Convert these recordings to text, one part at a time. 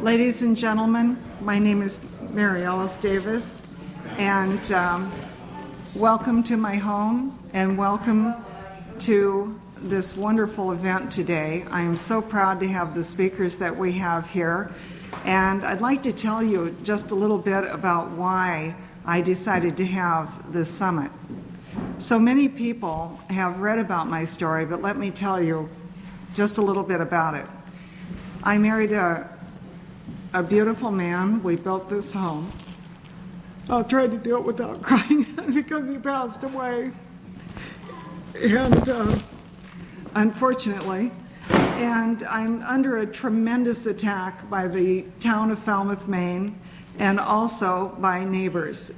Ladies and gentlemen, my name is Mary Ellis Davis, and welcome to my home and welcome to this wonderful event today. I am so proud to have the speakers that we have here, and I'd like to tell you just a little bit about why I decided to have this summit. So many people have read about my story, but let me tell you just a little bit about it. I married a beautiful man. We built this home. I'll try to do it without crying because he passed away. And unfortunately, and I'm under a tremendous attack by the town of Falmouth, Maine, and also by neighbors.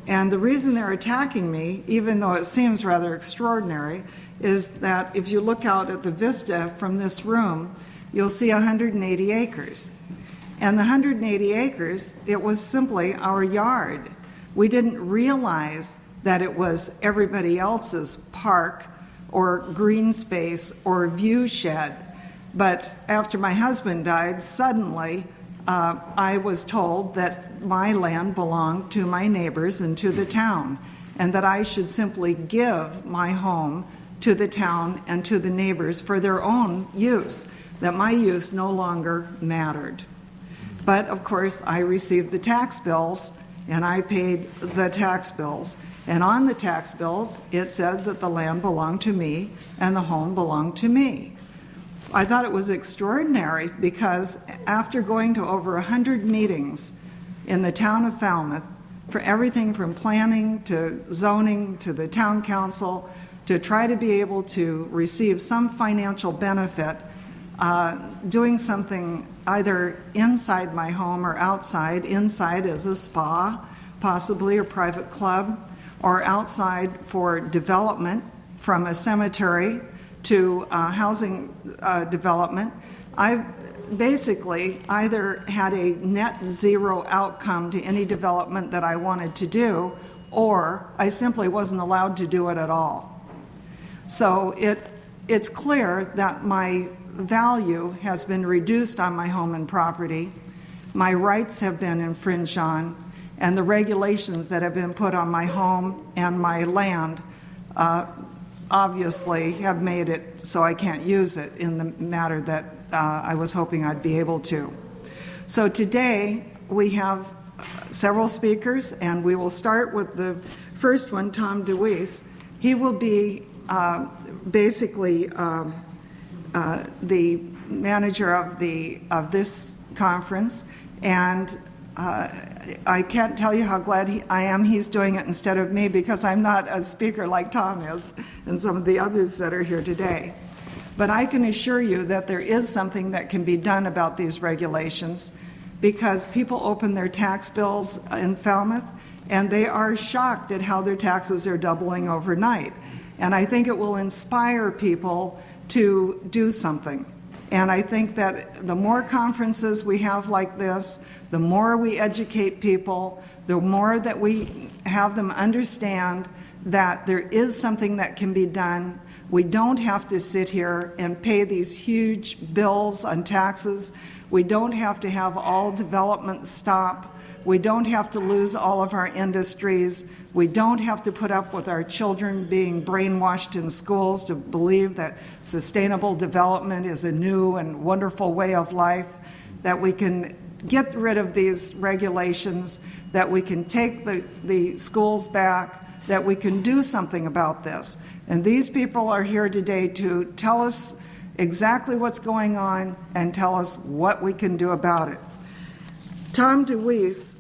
And the reason they're attacking me, even though it seems rather extraordinary, is that if you look out at the vista from this room, you'll see 180 acres. And the 180 acres, it was simply our yard. We didn't realize that it was everybody else's park or green space or view shed. But after my husband died, suddenly I was told that my land belonged to my neighbors and to the town, and that I should simply give my home to the town and to the neighbors for their own use, that my use no longer mattered. But of course, I received the tax bills and I paid the tax bills. And on the tax bills, it said that the land belonged to me and the home belonged to me. I thought it was extraordinary because after going to over 100 meetings in the town of Falmouth, for everything from planning to zoning to the town council, to try to be able to receive some financial benefit, doing something either inside my home or outside, inside as a spa, possibly a private club, or outside for development from a cemetery to housing development. I've basically either had a net zero outcome to any development that I wanted to do, or I simply wasn't allowed to do it at all. So it's clear that my value has been reduced on my home and property, my rights have been infringed on, and the regulations that have been put on my home and my land obviously have made it so I can't use it in the matter that I was hoping I'd be able to. So today we have several speakers, and we will start with the first one, Tom DeWeese. He will be basically the manager of this conference, and I can't tell you how glad I am he's doing it instead of me, because I'm not a speaker like Tom is and some of the others that are here today. But I can assure you that there is something that can be done about these regulations, because people open their tax bills in Falmouth and they are shocked at how their taxes are doubling overnight. And I think it will inspire people to do something. And I think that the more conferences we have like this, the more we educate people, the more that we have them understand that there is something that can be done. We don't have to sit here and pay these huge bills on taxes. We don't have to have all development stop. We don't have to lose all of our industries. We don't have to put up with our children being brainwashed in schools to believe that sustainable development is a new and wonderful way of life, that we can get rid of these regulations, that we can take the schools back, that we can do something about this. And these people are here today to tell us exactly what's going on and tell us what we can do about it. Tom DeWeese,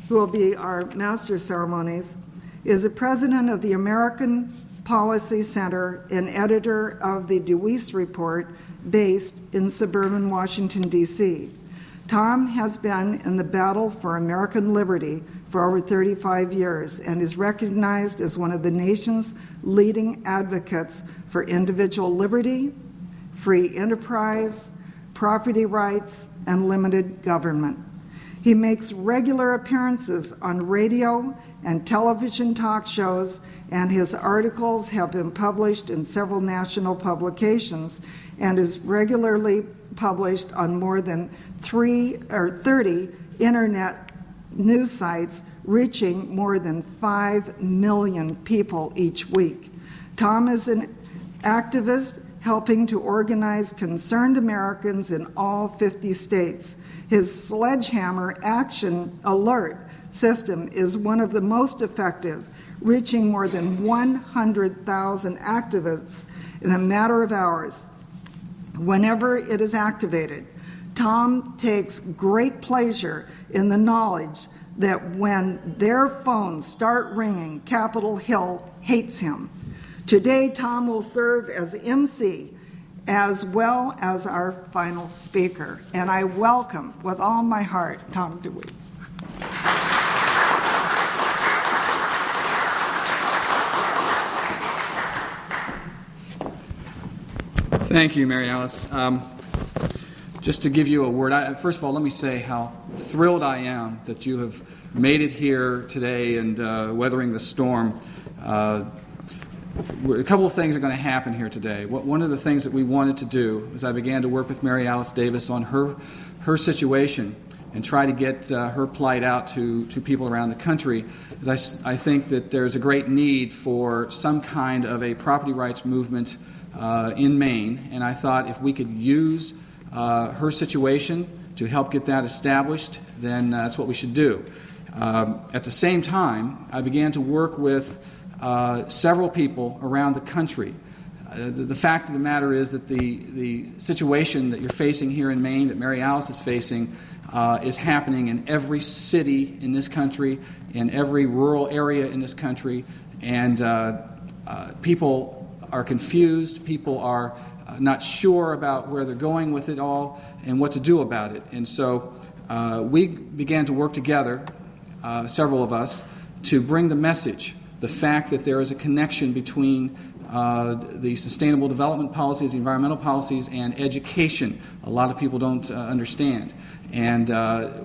who will be our Master of Ceremonies, is the president of the American Policy Center and editor of the DeWeese Report, based in suburban Washington, D.C. Tom has been in the battle for American liberty for over 35 years and is recognized as one of the nation's leading advocates for individual liberty, free enterprise, property rights, and limited government. He makes regular appearances on radio and television talk shows, and his articles have been published in several national publications, and is regularly published on more than 30 internet news sites, reaching more than 5 million people each week. Tom is an activist helping to organize concerned Americans in all 50 states. His Sledgehammer Action Alert system is one of the most effective, reaching more than 100,000 activists in a matter of hours. Whenever it is activated, Tom takes great pleasure in the knowledge that when their phones start ringing, Capitol Hill hates him. Today, Tom will serve as MC as well as our final speaker. And I welcome, with all my heart, Tom DeWeese. Thank you, Mary Alice. Just to give you a word, first of all, let me say how thrilled I am that you have made it here today and weathering the storm. A couple of things are going to happen here today. One of the things that we wanted to do as I began to work with Mary Alice Davis on her situation and try to get her plight out to people around the country is I think that there's a great need for some kind of a property rights movement in Maine, and I thought if we could use her situation to help get that established, then that's what we should do. At the same time, I began to work with several people around the country. The fact of the matter is that the situation that you're facing here in Maine, that Mary Alice is facing, is happening in every city in this country, in every rural area in this country, and people are confused, people are not sure about where they're going with it all and what to do about it. And so we began to work together, several of us, to bring the message, the fact that there is a connection between the sustainable development policies, the environmental policies, and education. A lot of people don't understand. And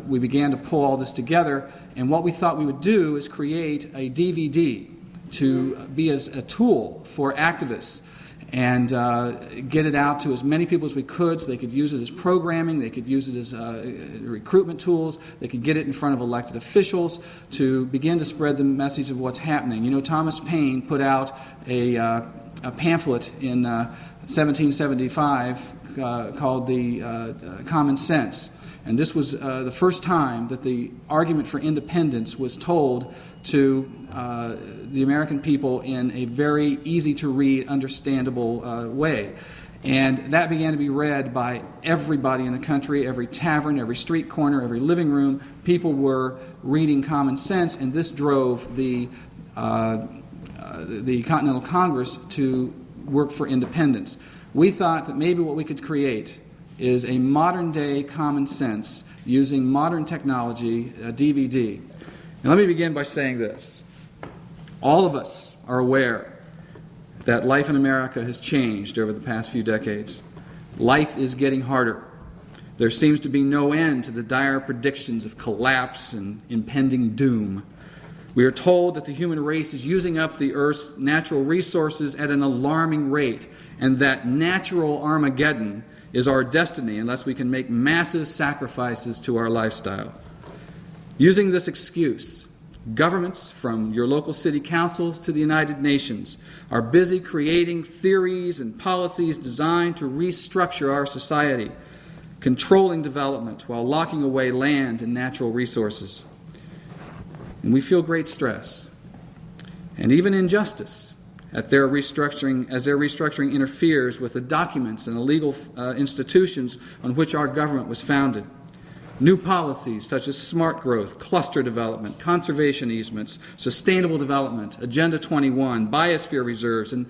we began to pull all this together, and what we thought we would do is create a DVD to be as a tool for activists and get it out to as many people as we could so they could use it as programming, they could use it as recruitment tools, they could get it in front of elected officials to begin to spread the message of what's happening. You know, Thomas Paine put out a pamphlet in 1775 called the Common Sense. And this was the first time that the argument for independence was told to the American people in a very easy-to-read, understandable way. And that began to be read by everybody in the country, every tavern, every street corner, every living room. People were reading Common Sense, and this drove the Continental Congress to work for independence. We thought that maybe what we could create is a modern-day Common Sense using modern technology, a DVD. And let me begin by saying this. All of us are aware that life in America has changed over the past few decades. Life is getting harder. There seems to be no end to the dire predictions of collapse and impending doom. We are told that the human race is using up the Earth's natural resources at an alarming rate, and that natural Armageddon is our destiny unless we can make massive sacrifices to our lifestyle. Using this excuse, governments, from your local city councils to the United Nations, are busy creating theories and policies designed to restructure our society, controlling development while locking away land and natural resources. And we feel great stress and even injustice at their restructuring, as their restructuring interferes with the documents and the legal institutions on which our government was founded. New policies such as smart growth, cluster development, conservation easements, sustainable development, Agenda 21, biosphere reserves, and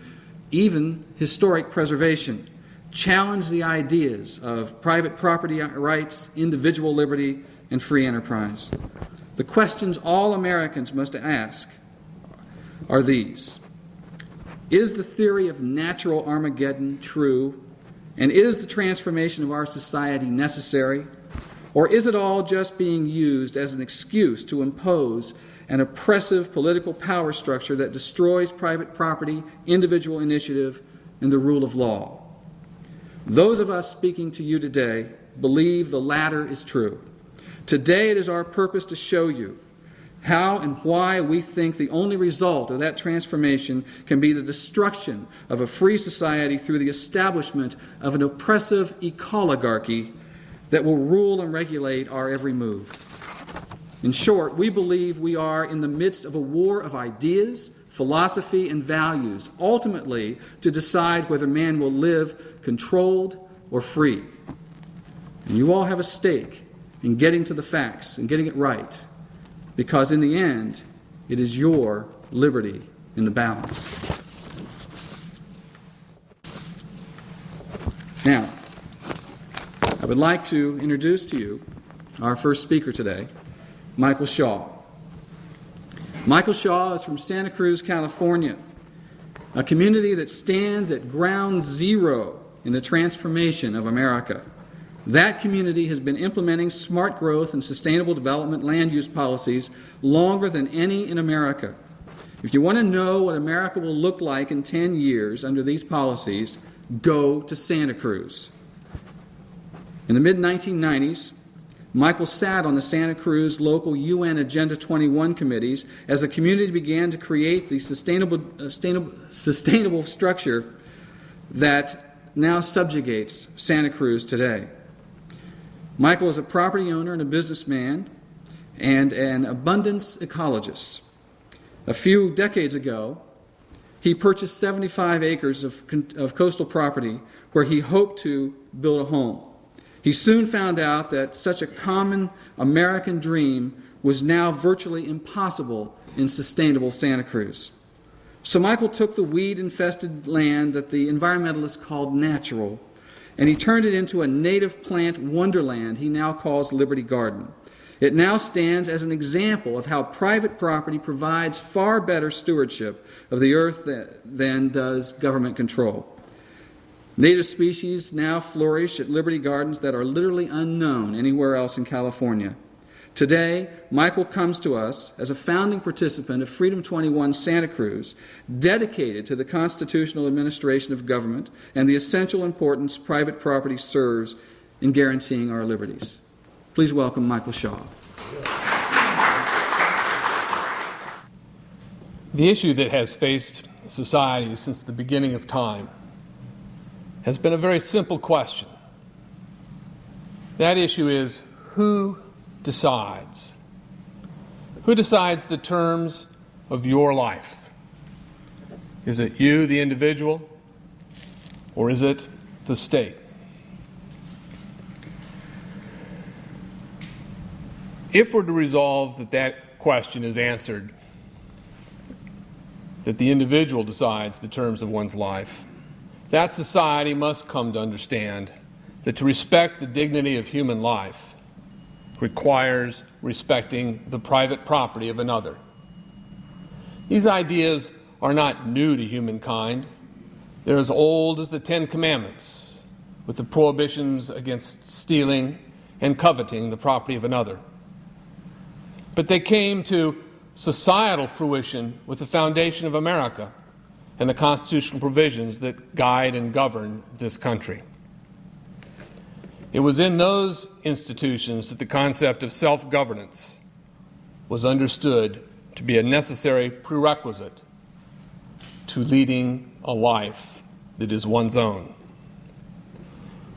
even historic preservation challenge the ideas of private property rights, individual liberty, and free enterprise. The questions all Americans must ask are these. Is the theory of natural Armageddon true? And is the transformation of our society necessary? Or is it all just being used as an excuse to impose an oppressive political power structure that destroys private property, individual initiative, and the rule of law? Those of us speaking to you today believe the latter is true. Today it is our purpose to show you how and why we think the only result of that transformation can be the destruction of a free society through the establishment of an oppressive ecologarchy that will rule and regulate our every move. In short, we believe we are in the midst of a war of ideas, philosophy, and values, ultimately to decide whether man will live controlled or free. And you all have a stake in getting to the facts and getting it right, because in the end, it is your liberty in the balance. Now, I would like to introduce to you our first speaker today, Michael Shaw. Michael Shaw is from Santa Cruz, California, a community that stands at ground zero in the transformation of America. That community has been implementing smart growth and sustainable development land use policies longer than any in America. If you want to know what America will look like in 10 years under these policies, go to Santa Cruz. In the mid-1990s, Michael sat on the Santa Cruz local UN Agenda 21 committees as the community began to create the sustainable structure that now subjugates Santa Cruz today. Michael is a property owner and a businessman and an abundance ecologist. A few decades ago, he purchased 75 acres of coastal property where he hoped to build a home. He soon found out that such a common American dream was now virtually impossible in sustainable Santa Cruz. So Michael took the weed-infested land that the environmentalists called natural, and he turned it into a native plant wonderland he now calls Liberty Garden. It now stands as an example of how private property provides far better stewardship of the earth than does government control. Native species now flourish at Liberty Gardens that are literally unknown anywhere else in California. Today, Michael comes to us as a founding participant of Freedom 21 Santa Cruz, dedicated to the constitutional administration of government and the essential importance private property serves in guaranteeing our liberties. Please welcome Michael Shaw. The issue that has faced society since the beginning of time has been a very simple question. That issue is, who decides? Who decides the terms of your life? Is it you, the individual, or is it the state? If we're to resolve that that question is answered, that the individual decides the terms of one's life, that society must come to understand that to respect the dignity of human life requires respecting the private property of another. These ideas are not new to humankind. They're as old as the Ten Commandments, with the prohibitions against stealing and coveting the property of another. But they came to societal fruition with the foundation of America and the constitutional provisions that guide and govern this country. It was in those institutions that the concept of self-governance was understood to be a necessary prerequisite to leading a life that is one's own.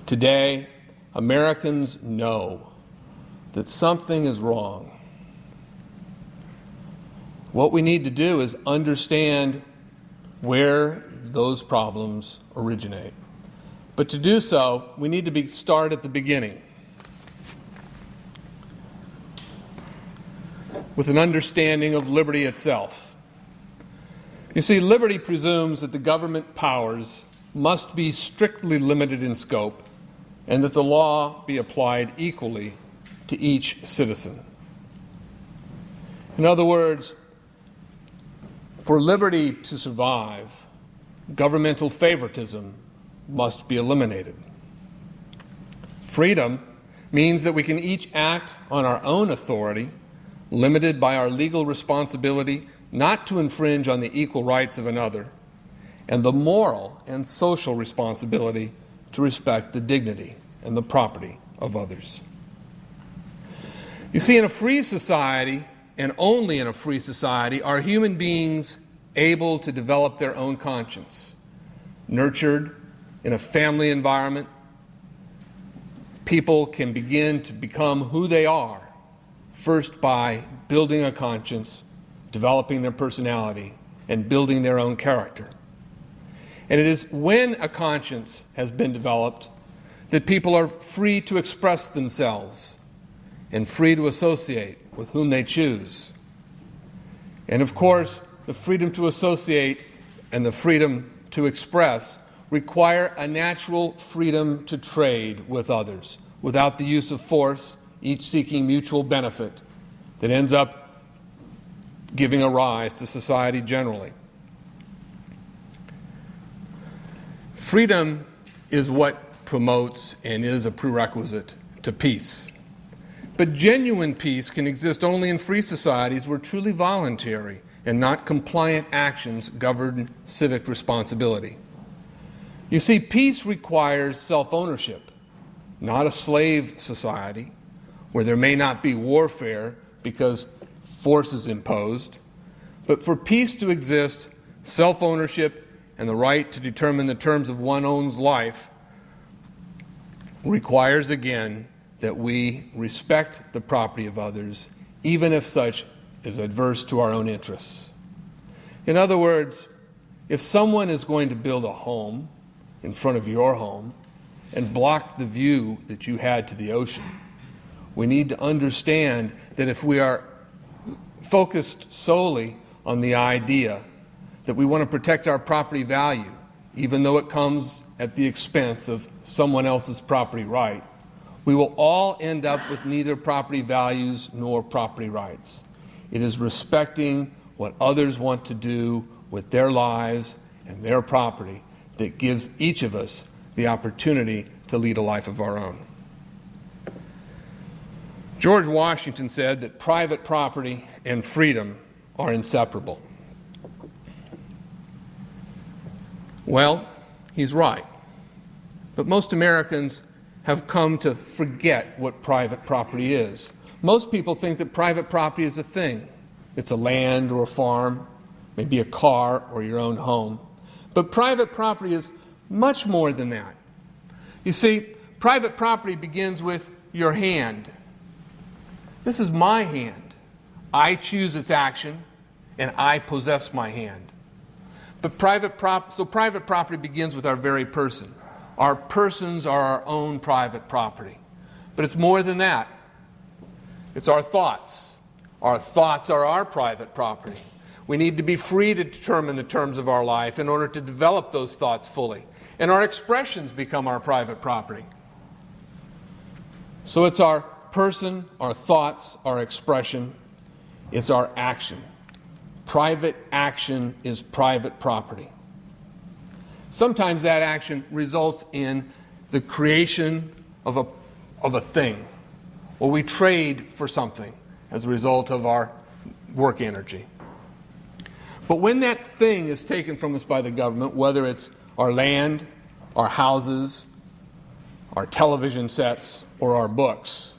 Today, Americans know that something is wrong. What we need to do is understand where those problems originate. But to do so, we need to start at the beginning with an understanding of liberty itself. You see, liberty presumes that the government powers must be strictly limited in scope and that the law be applied equally to each citizen. In other words, for liberty to survive, governmental favoritism must be eliminated. Freedom means that we can each act on our own authority, limited by our legal responsibility not to infringe on the equal rights of another, and the moral and social responsibility to respect the dignity and the property of others. You see, in a free society, and only in a free society, are human beings able to develop their own conscience. Nurtured in a family environment, people can begin to become who they are, first by building a conscience, developing their personality, and building their own character. And it is when a conscience has been developed that people are free to express themselves and free to associate with whom they choose. And of course, the freedom to associate and the freedom to express require a natural freedom to trade with others without the use of force, each seeking mutual benefit that ends up giving a rise to society generally. Freedom is what promotes and is a prerequisite to peace. But genuine peace can exist only in free societies where truly voluntary and not compliant actions govern civic responsibility. You see, peace requires self-ownership, not a slave society where there may not be warfare because force is imposed. But for peace to exist, self-ownership and the right to determine the terms of one's own life requires, again, that we respect the property of others, even if such is adverse to our own interests. In other words, if someone is going to build a home in front of your home and block the view that you had to the ocean, we need to understand that if we are focused solely on the idea that we want to protect our property value, even though it comes at the expense of someone else's property right, we will all end up with neither property values nor property rights. It is respecting what others want to do with their lives and their property that gives each of us the opportunity to lead a life of our own. George Washington said that private property and freedom are inseparable. Well, he's right. But most Americans have come to forget what private property is. Most people think that private property is a thing. It's a land or a farm, maybe a car or your own home. But private property is much more than that. You see, private property begins with your hand. This is my hand. I choose its action, and I possess my hand. But private property begins with our very person. Our persons are our own private property. But it's more than that. It's our thoughts. Our thoughts are our private property. We need to be free to determine the terms of our life in order to develop those thoughts fully. And our expressions become our private property. So it's our person, our thoughts, our expression. It's our action. Private action is private property. Sometimes that action results in the creation of a thing, or we trade for something as a result of our work energy. But when that thing is taken from us by the government, whether it's our land, our houses, our television sets, or our books,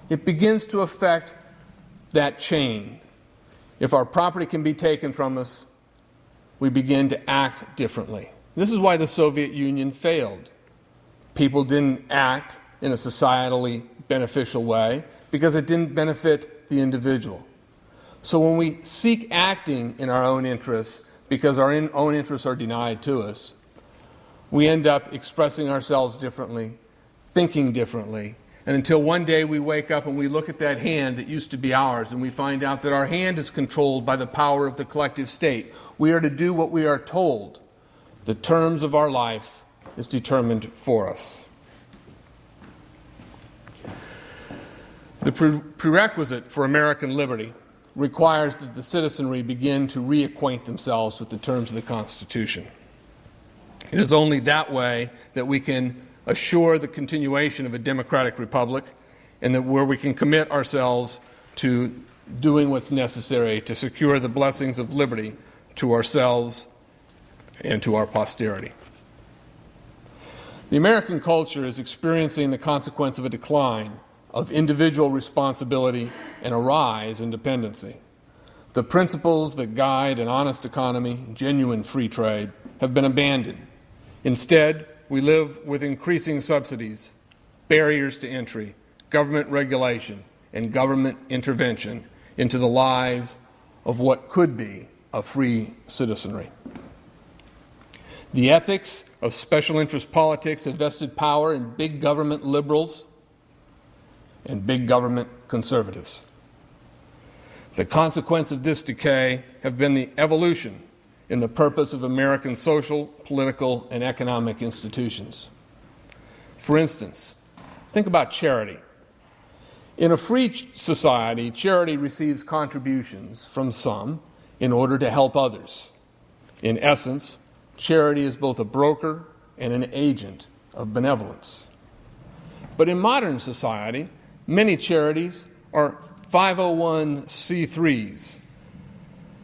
it begins to affect that chain. If our property can be taken from us, we begin to act differently. This is why the Soviet Union failed. People didn't act in a societally beneficial way because it didn't benefit the individual. So when we seek acting in our own interests because our own interests are denied to us, we end up expressing ourselves differently, thinking differently, and until one day we wake up and we look at that hand that used to be ours and we find out that our hand is controlled by the power of the collective state. We are to do what we are told. The terms of our life is determined for us. The prerequisite for American liberty requires that the citizenry begin to reacquaint themselves with the terms of the Constitution. It is only that way that we can assure the continuation of a democratic republic and that where we can commit ourselves to doing what's necessary to secure the blessings of liberty to ourselves and to our posterity. The American culture is experiencing the consequence of a decline of individual responsibility and a rise in dependency. The principles that guide an honest economy, genuine free trade, have been abandoned. Instead, we live with increasing subsidies, barriers to entry, government regulation, and government intervention into the lives of what could be a free citizenry. The ethics of special interest politics have vested power in big government liberals and big government conservatives. The consequence of this decay have been the evolution in the purpose of American social, political, and economic institutions. For instance, think about charity. In a free society, charity receives contributions from some in order to help others. In essence, charity is both a broker and an agent of benevolence. But in modern society, many charities are 501c3s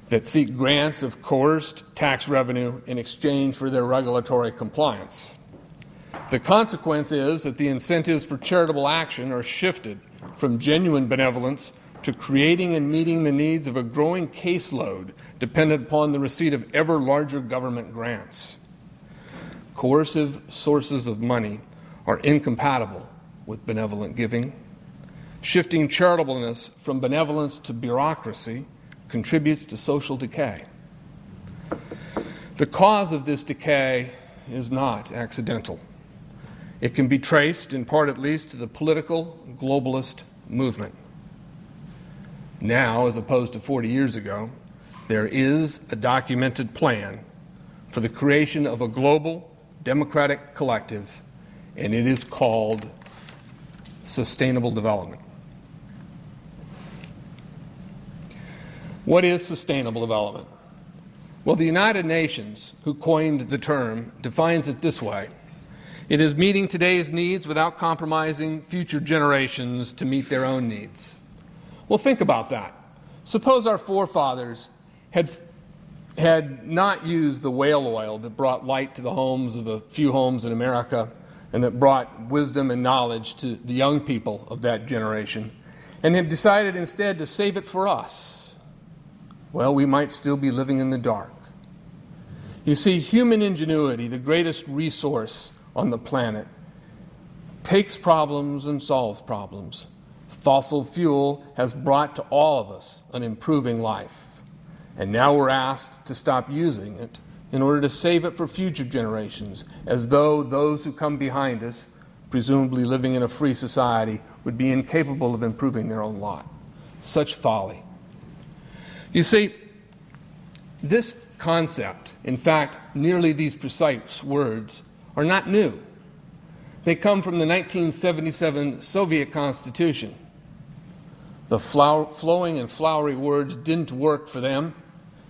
that seek grants of coerced tax revenue in exchange for their regulatory compliance. The consequence is that the incentives for charitable action are shifted from genuine benevolence to creating and meeting the needs of a growing caseload dependent upon the receipt of ever larger government grants. Coercive sources of money are incompatible with benevolent giving. Shifting charitableness from benevolence to bureaucracy contributes to social decay. The cause of this decay is not accidental. It can be traced, in part at least, to the political globalist movement. Now, as opposed to 40 years ago, there is a documented plan for the creation of a global democratic collective, and it is called sustainable development. What is sustainable development? Well, the United Nations, who coined the term, defines it this way: it is meeting today's needs without compromising future generations to meet their own needs. Well, think about that. Suppose our forefathers had not used the whale oil that brought light to the homes of a few homes in America and that brought wisdom and knowledge to the young people of that generation, and had decided instead to save it for us. Well, we might still be living in the dark. You see, human ingenuity, the greatest resource on the planet, takes problems and solves problems. Fossil fuel has brought to all of us an improving life, and now we're asked to stop using it in order to save it for future generations, as though those who come behind us, presumably living in a free society, would be incapable of improving their own lot. Such folly. You see, this concept, in fact, nearly these precise words, are not new. They come from the 1977 Soviet Constitution. The flowing and flowery words didn't work for them,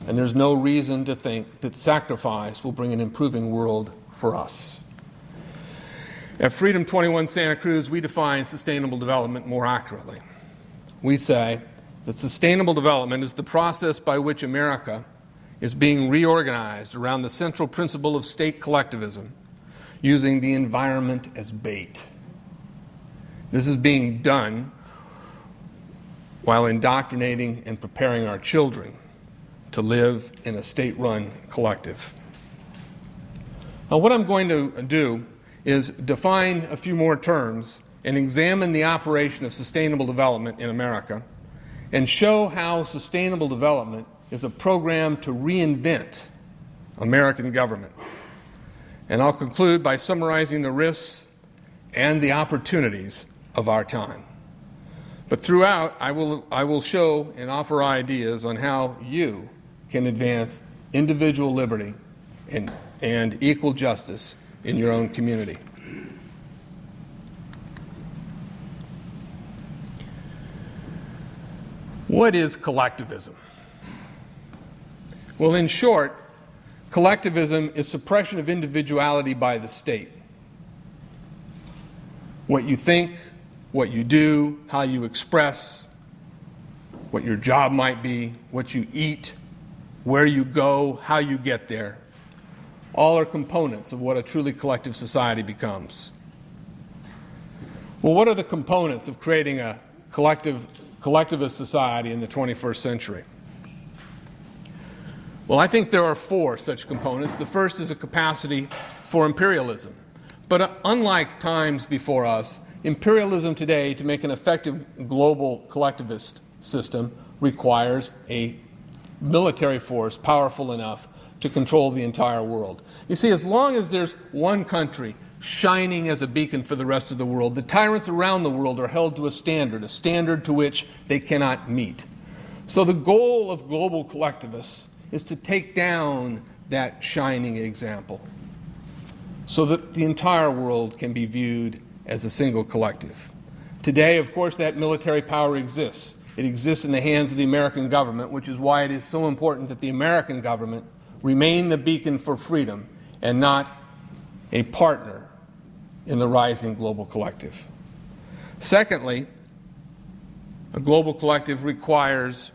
and there's no reason to think that sacrifice will bring an improving world for us. At Freedom 21 Santa Cruz, we define sustainable development more accurately. We say that sustainable development is the process by which America is being reorganized around the central principle of state collectivism, using the environment as bait. This is being done while indoctrinating and preparing our children to live in a state-run collective. Now, what I'm going to do is define a few more terms and examine the operation of sustainable development in America, and show how sustainable development is a program to reinvent American government. And I'll conclude by summarizing the risks and the opportunities of our time. But throughout, I will show and offer ideas on how you can advance individual liberty and equal justice in your own community. What is collectivism? Well, in short, collectivism is suppression of individuality by the state. What you think, what you do, how you express, what your job might be, what you eat, where you go, how you get there. All are components of what a truly collective society becomes. Well, what are the components of creating a collectivist society in the 21st century? Well, I think there are 4 such components. The first is a capacity for imperialism. But unlike times before us, imperialism today, to make an effective global collectivist system, requires a military force powerful enough to control the entire world. You see, as long as there's one country shining as a beacon for the rest of the world, the tyrants around the world are held to a standard to which they cannot meet. So the goal of global collectivists is to take down that shining example so that the entire world can be viewed as a single collective. Today, of course, that military power exists. It exists in the hands of the American government, which is why it is so important that the American government remain the beacon for freedom and not a partner in the rising global collective. Secondly, a global collective requires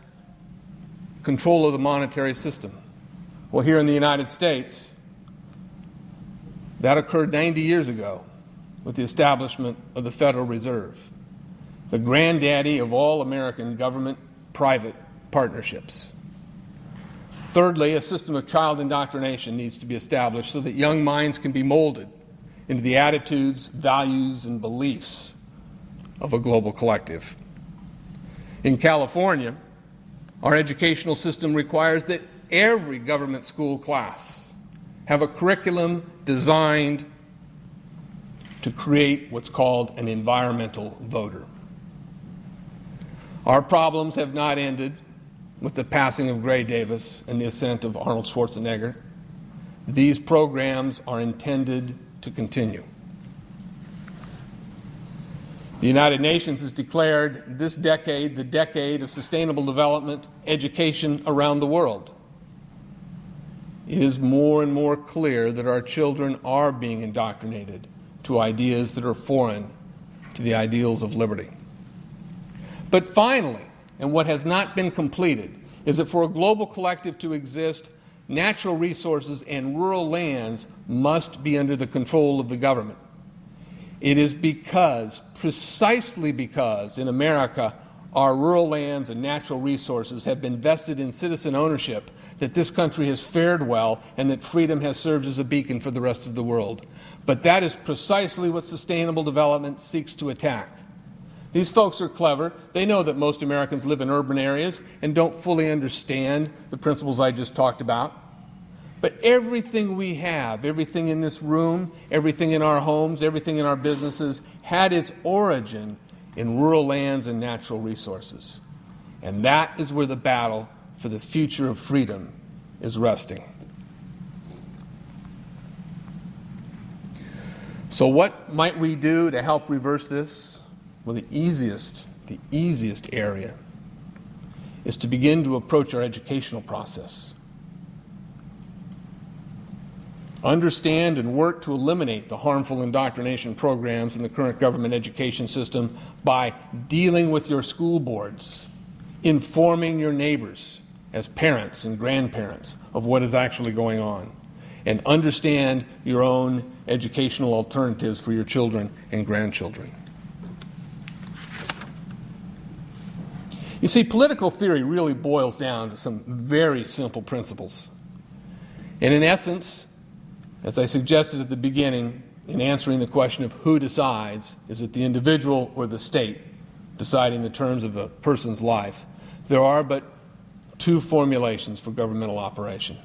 control of the monetary system. Well, here in the United States, that occurred 90 years ago with the establishment of the Federal Reserve, the granddaddy of all American government-private partnerships. Thirdly, a system of child indoctrination needs to be established so that young minds can be molded into the attitudes, values, and beliefs of a global collective. In California, our educational system requires that every government school class have a curriculum designed to create what's called an environmental voter. Our problems have not ended with the passing of Gray Davis and the ascent of Arnold Schwarzenegger. These programs are intended to continue. The United Nations has declared this decade the decade of sustainable development education around the world. It is more and more clear that our children are being indoctrinated to ideas that are foreign to the ideals of liberty. But finally, and what has not been completed, is that for a global collective to exist, natural resources and rural lands must be under the control of the government. It is precisely because in America our rural lands and natural resources have been vested in citizen ownership that this country has fared well and that freedom has served as a beacon for the rest of the world. But that is precisely what sustainable development seeks to attack. These folks are clever. They know that most Americans live in urban areas and don't fully understand the principles I just talked about. But everything we have, everything in this room, everything in our homes, everything in our businesses, had its origin in rural lands and natural resources. And that is where the battle for the future of freedom is resting. So what might we do to help reverse this? Well, the easiest area is to begin to approach our educational process. Understand and work to eliminate the harmful indoctrination programs in the current government education system by dealing with your school boards, informing your neighbors as parents and grandparents of what is actually going on, and understand your own educational alternatives for your children and grandchildren. You see, political theory really boils down to some very simple principles. And in essence, as I suggested at the beginning, in answering the question of who decides, is it the individual or the state deciding the terms of a person's life, there are but two formulations for governmental operation.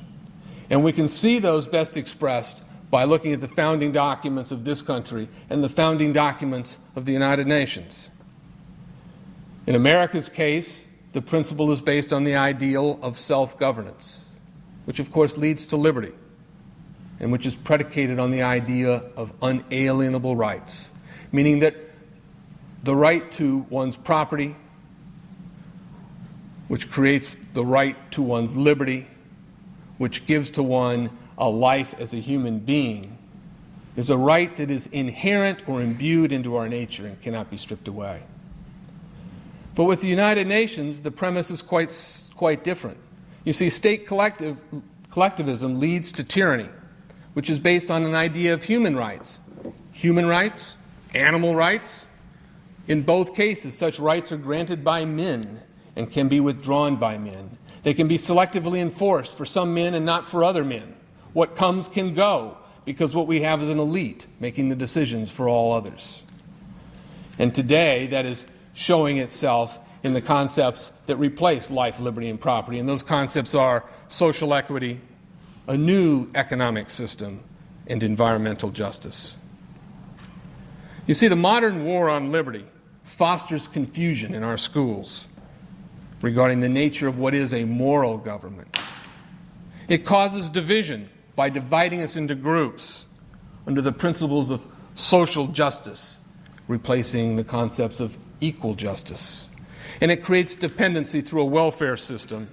And we can see those best expressed by looking at the founding documents of this country and the founding documents of the United Nations. In America's case, the principle is based on the ideal of self-governance, which of course leads to liberty, and which is predicated on the idea of unalienable rights, meaning that the right to one's property, which creates the right to one's liberty, which gives to one a life as a human being, is a right that is inherent or imbued into our nature and cannot be stripped away. But with the United Nations, the premise is quite different. You see, state collectivism leads to tyranny, which is based on an idea of human rights. Human rights, animal rights. In both cases, such rights are granted by men and can be withdrawn by men. They can be selectively enforced for some men and not for other men. What comes can go, because what we have is an elite making the decisions for all others. And today, that is showing itself in the concepts that replace life, liberty, and property. And those concepts are social equity, a new economic system, and environmental justice. You see, the modern war on liberty fosters confusion in our schools regarding the nature of what is a moral government. It causes division by dividing us into groups under the principles of social justice, replacing the concepts of equal justice. And it creates dependency through a welfare system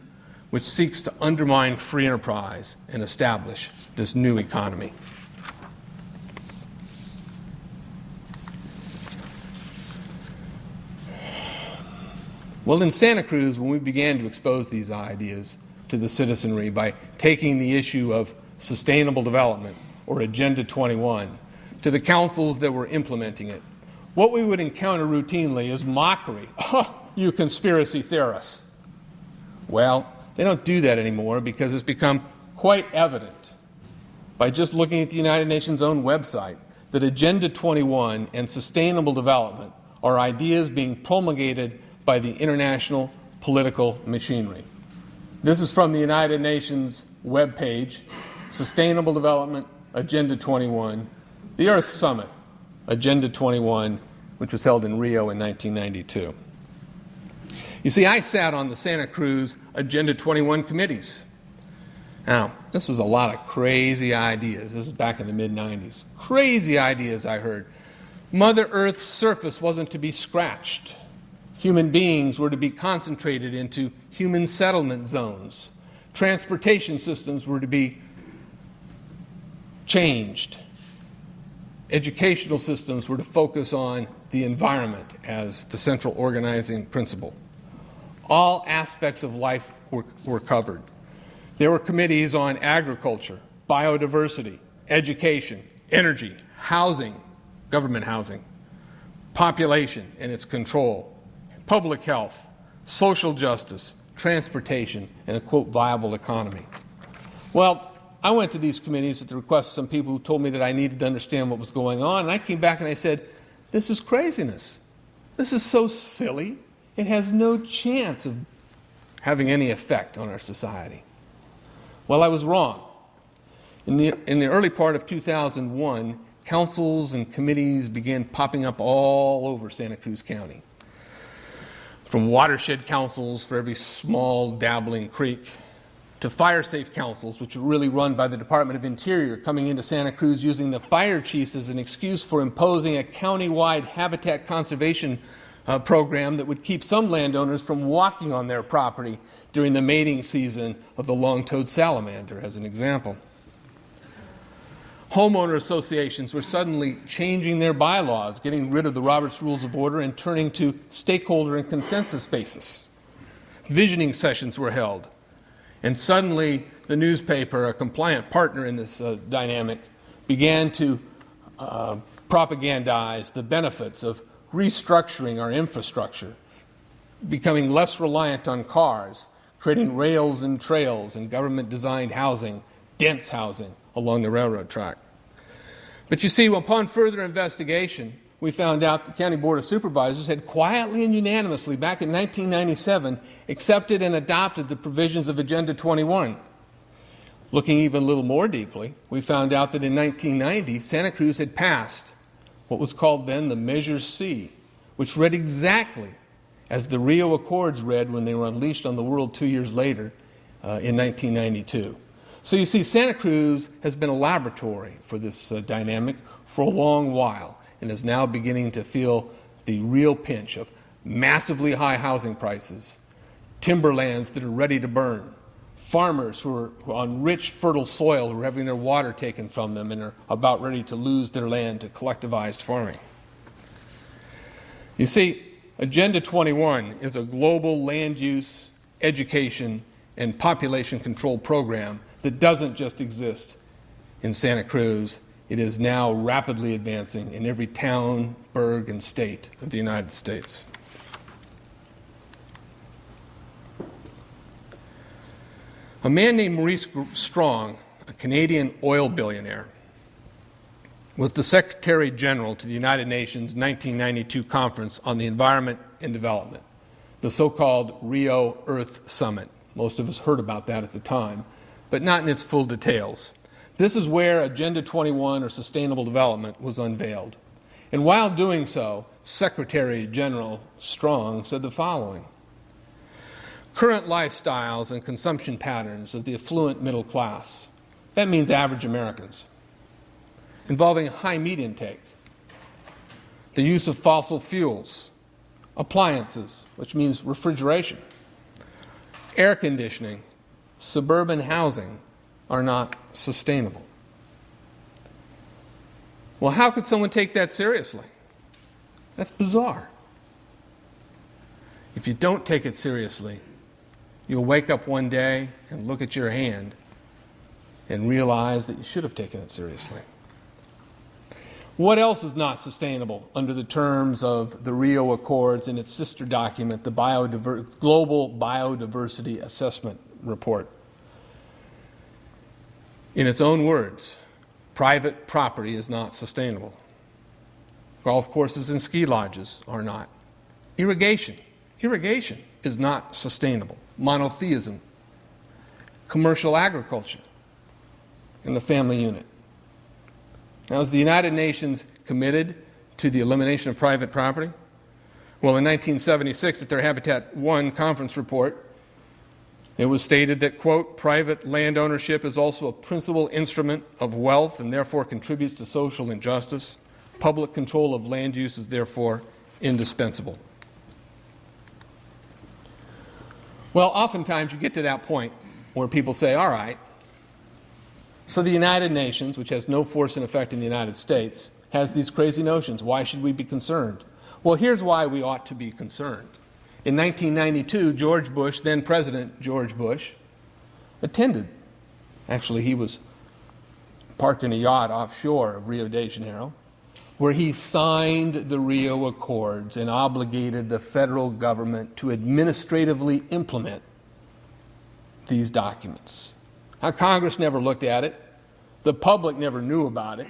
which seeks to undermine free enterprise and establish this new economy. Well, in Santa Cruz, when we began to expose these ideas to the citizenry by taking the issue of sustainable development, or Agenda 21, to the councils that were implementing it, what we would encounter routinely is mockery. Oh, you conspiracy theorists. Well, they don't do that anymore because it's become quite evident by just looking at the United Nations' own website that Agenda 21 and sustainable development are ideas being promulgated by the international political machinery. This is from the United Nations webpage, Sustainable Development, Agenda 21, the Earth Summit, Agenda 21, which was held in Rio in 1992. You see, I sat on the Santa Cruz Agenda 21 committees. Now, this was a lot of crazy ideas. This was back in the mid-90s. Crazy ideas I heard. Mother Earth's surface wasn't to be scratched. Human beings were to be concentrated into human settlement zones. Transportation systems were to be changed. Educational systems were to focus on the environment as the central organizing principle. All aspects of life were covered. There were committees on agriculture, biodiversity, education, energy, housing, government housing, population and its control, public health, social justice, transportation, and a, quote, viable economy. Well, I went to these committees at the request of some people who told me that I needed to understand what was going on, and I came back and I said, this is craziness. This is so silly. It has no chance of having any effect on our society. Well, I was wrong. In the early part of 2001, councils and committees began popping up all over Santa Cruz County. From watershed councils for every small dabbling creek, to fire-safe councils, which were really run by the Department of Interior, coming into Santa Cruz using the fire chiefs as an excuse for imposing a county-wide habitat conservation program that would keep some landowners from walking on their property during the mating season of the long-toed salamander, as an example. Homeowner associations were suddenly changing their bylaws, getting rid of the Roberts Rules of Order and turning to stakeholder and consensus basis. Visioning sessions were held. And suddenly, the newspaper, a compliant partner in this dynamic, began to propagandize the benefits of restructuring our infrastructure, becoming less reliant on cars, creating rails and trails and government-designed housing, dense housing, along the railroad track. But you see, upon further investigation, we found out the County Board of Supervisors had quietly and unanimously, back in 1997, accepted and adopted the provisions of Agenda 21. Looking even a little more deeply, we found out that in 1990, Santa Cruz had passed what was called then the Measure C, which read exactly as the Rio Accords read when they were unleashed on the world 2 years later in 1992. So you see, Santa Cruz has been a laboratory for this dynamic for a long while, and is now beginning to feel the real pinch of massively high housing prices, timberlands that are ready to burn, farmers who are on rich, fertile soil who are having their water taken from them and are about ready to lose their land to collectivized farming. You see, Agenda 21 is a global land use, education, and population control program that doesn't just exist in Santa Cruz, it is now rapidly advancing in every town, burg, and state of the United States. A man named Maurice Strong, a Canadian oil billionaire, was the Secretary General to the United Nations 1992 Conference on the Environment and Development, the so-called Rio Earth Summit. Most of us heard about that at the time, but not in its full details. This is where Agenda 21, or Sustainable Development, was unveiled. And while doing so, Secretary General Strong said the following: current lifestyles and consumption patterns of the affluent middle class, that means average Americans, involving high meat intake, the use of fossil fuels, appliances, which means refrigeration, air conditioning, suburban housing, are not sustainable. Well, how could someone take that seriously? That's bizarre. If you don't take it seriously, you'll wake up one day and look at your hand and realize that you should have taken it seriously. What else is not sustainable under the terms of the Rio Accords and its sister document, the Global Biodiversity Assessment Report? In its own words, private property is not sustainable. Golf courses and ski lodges are not. Irrigation is not sustainable. Monotheism, commercial agriculture, and the family unit. Now, is the United Nations committed to the elimination of private property? Well, in 1976, at their Habitat 1 conference report, it was stated that, quote, private land ownership is also a principal instrument of wealth and therefore contributes to social injustice. Public control of land use is therefore indispensable. Well, oftentimes you get to that point where people say, all right, so the United Nations, which has no force and effect in the United States, has these crazy notions. Why should we be concerned? Well, here's why we ought to be concerned. In 1992, George Bush, then President George Bush, attended. Actually, he was parked in a yacht offshore of Rio de Janeiro, where he signed the Rio Accords and obligated the federal government to administratively implement these documents. Now, Congress never looked at it. The public never knew about it.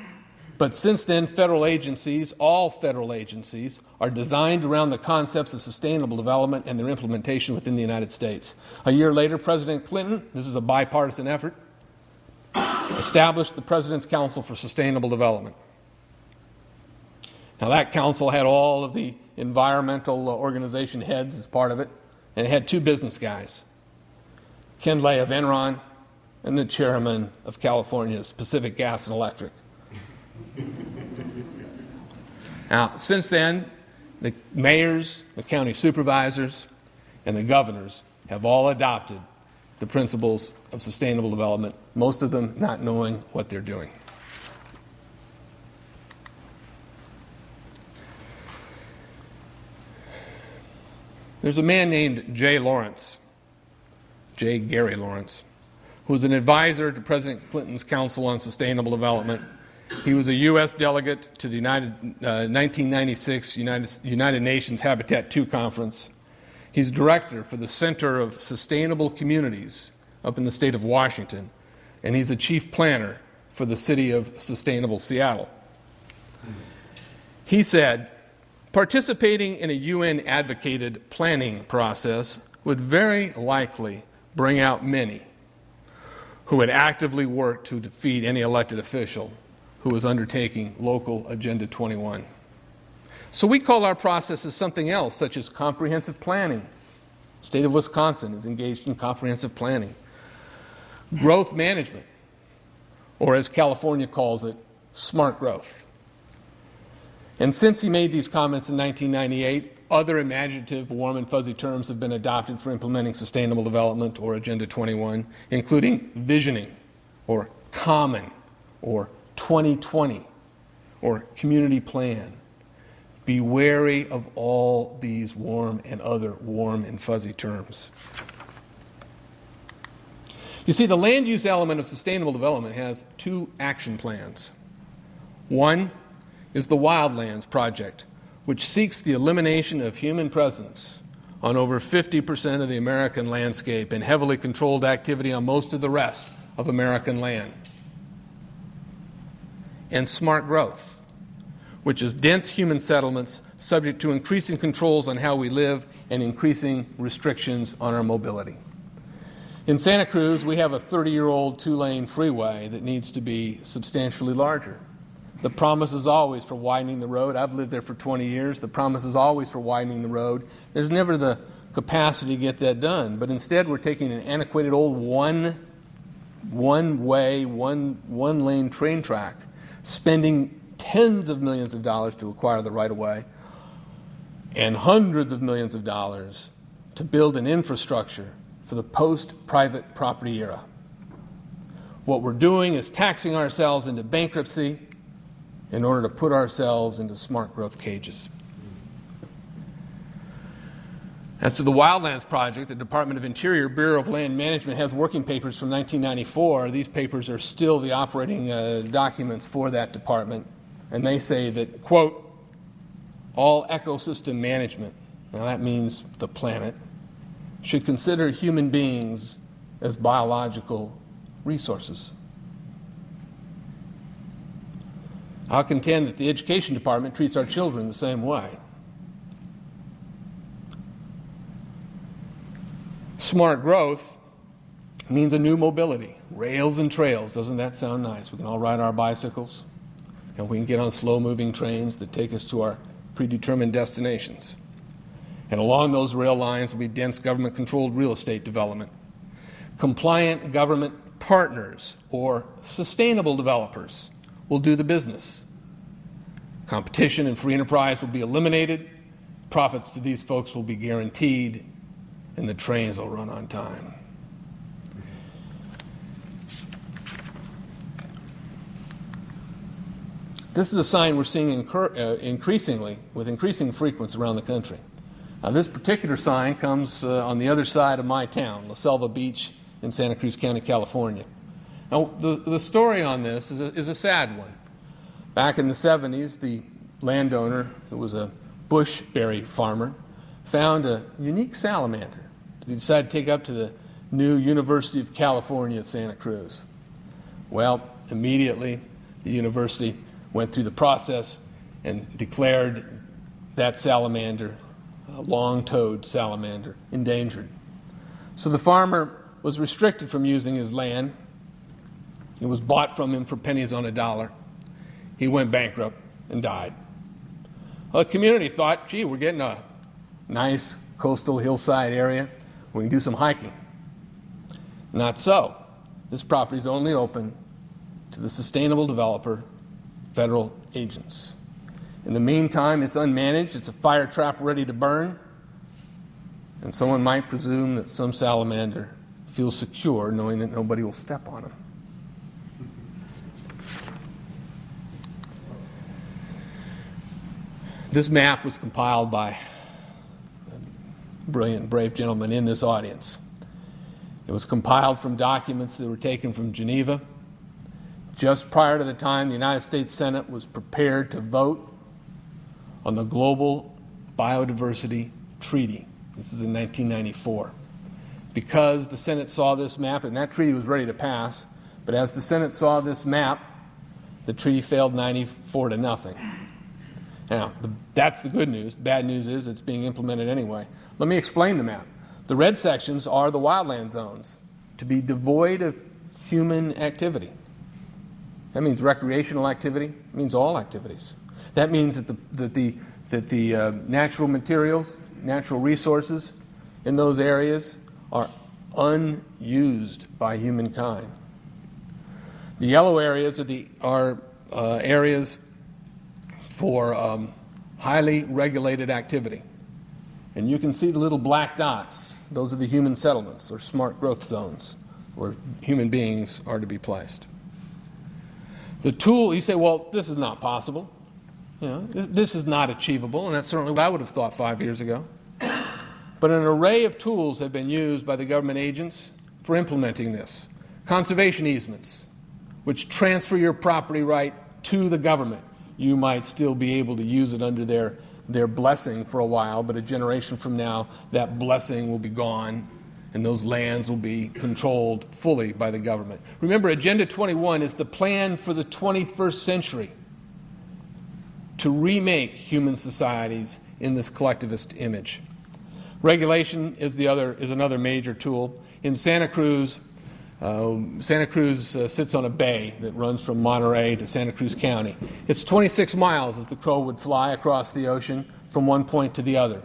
But since then, federal agencies, all federal agencies, are designed around the concepts of sustainable development and their implementation within the United States. A year later, President Clinton, this is a bipartisan effort, established the President's Council for Sustainable Development. Now, that council had all of the environmental organization heads as part of it, and it had two business guys, Ken Lay of Enron and the chairman of California's Pacific Gas and Electric. Now, since then, the mayors, the county supervisors, and the governors have all adopted the principles of sustainable development, most of them not knowing what they're doing. There's a man named J. Gary Lawrence, who was an advisor to President Clinton's Council on Sustainable Development. He was a U.S. delegate to the 1996 United Nations Habitat 2 conference. He's director for the Center of Sustainable Communities up in the state of Washington, and he's a chief planner for the city of Sustainable Seattle. He said, participating in a UN-advocated planning process would very likely bring out many who would actively work to defeat any elected official who was undertaking local Agenda 21. So we call our processes something else, such as comprehensive planning. The state of Wisconsin is engaged in comprehensive planning. Growth management, or as California calls it, smart growth. And since he made these comments in 1998, other imaginative, warm and fuzzy terms have been adopted for implementing sustainable development or Agenda 21, including visioning, or common, or 2020, or community plan. Be wary of all these warm and other warm and fuzzy terms. You see, the land use element of sustainable development has two action plans. One is the Wildlands Project, which seeks the elimination of human presence on over 50% of the American landscape and heavily controlled activity on most of the rest of American land. And smart growth, which is dense human settlements subject to increasing controls on how we live and increasing restrictions on our mobility. In Santa Cruz, we have a 30-year-old two-lane freeway that needs to be substantially larger. The promise is always for widening the road. I've lived there for 20 years. The promise is always for widening the road. There's never the capacity to get that done. But instead, we're taking an antiquated old one-way, one-lane train track, spending tens of millions of dollars to acquire the right-of-way, and hundreds of millions of dollars to build an infrastructure for the post-private property era. What we're doing is taxing ourselves into bankruptcy in order to put ourselves into smart growth cages. As to the Wildlands Project, the Department of Interior Bureau of Land Management has working papers from 1994. These papers are still the operating documents for that department. And they say that, quote, all ecosystem management, now that means the planet, should consider human beings as biological resources. I'll contend that the Education Department treats our children the same way. Smart growth means a new mobility, rails and trails. Doesn't that sound nice? We can all ride our bicycles, and we can get on slow-moving trains that take us to our predetermined destinations. And along those rail lines will be dense government-controlled real estate development. Compliant government partners, or sustainable developers, will do the business. Competition and free enterprise will be eliminated. Profits to these folks will be guaranteed, and the trains will run on time. This is a sign we're seeing increasingly, with increasing frequency around the country. This particular sign comes on the other side of my town, La Selva Beach in Santa Cruz County, California. Now, the story on this is a sad one. Back in the 70s, the landowner, who was a bushberry farmer, found a unique salamander that he decided to take up to the new University of California at Santa Cruz. Well, immediately, the university went through the process and declared that salamander, a long-toed salamander, endangered. So the farmer was restricted from using his land. It was bought from him for pennies on a dollar. He went bankrupt and died. Well, the community thought, gee, we're getting a nice coastal hillside area. We can do some hiking. Not so. This property is only open to the sustainable developer, federal agents. In the meantime, it's unmanaged. It's a fire trap ready to burn. And someone might presume that some salamander feels secure knowing that nobody will step on him. This map was compiled by a brilliant, brave gentleman in this audience. It was compiled from documents that were taken from Geneva just prior to the time the United States Senate was prepared to vote on the Global Biodiversity Treaty. This is in 1994. Because the Senate saw this map, and that treaty was ready to pass, but as the Senate saw this map, the treaty failed 94-0. Now, that's the good news. The bad news is it's being implemented anyway. Let me explain the map. The red sections are the wildland zones, to be devoid of human activity. That means recreational activity. It means all activities. That means that the natural materials, natural resources in those areas are unused by humankind. The yellow areas are areas for highly regulated activity. And you can see the little black dots. Those are the human settlements, or smart growth zones, where human beings are to be placed. The tool, you say, well, this is not possible. You know, this is not achievable, and that's certainly what I would have thought 5 years ago. But an array of tools have been used by the government agents for implementing this. Conservation easements, which transfer your property right to the government. You might still be able to use it under their blessing for a while, but a generation from now, that blessing will be gone, and those lands will be controlled fully by the government. Remember, Agenda 21 is the plan for the 21st century to remake human societies in this collectivist image. Regulation is another major tool. In Santa Cruz, sits on a bay that runs from Monterey to Santa Cruz County. It's 26 miles as the crow would fly across the ocean from one point to the other.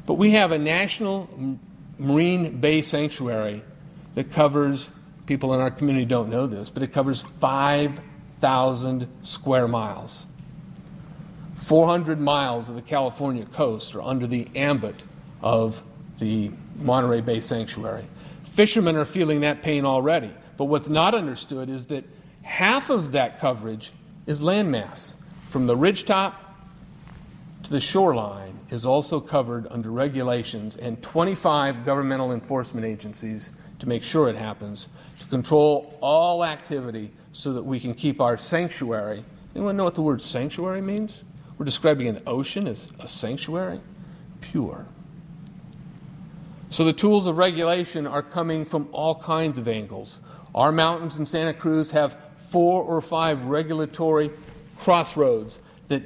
But we have a national marine bay sanctuary that covers, people in our community don't know this, but it covers 5,000 square miles. 400 miles of the California coast are under the ambit of the Monterey Bay Sanctuary. Fishermen are feeling that pain already, but what's not understood is that half of that coverage is landmass. From the ridgetop to the shoreline is also covered under regulations and 25 governmental enforcement agencies to make sure it happens, to control all activity so that we can keep our sanctuary. Anyone know what the word sanctuary means? We're describing an ocean as a sanctuary. Pure. So the tools of regulation are coming from all kinds of angles. Our mountains in Santa Cruz have 4 or 5 regulatory crossroads that,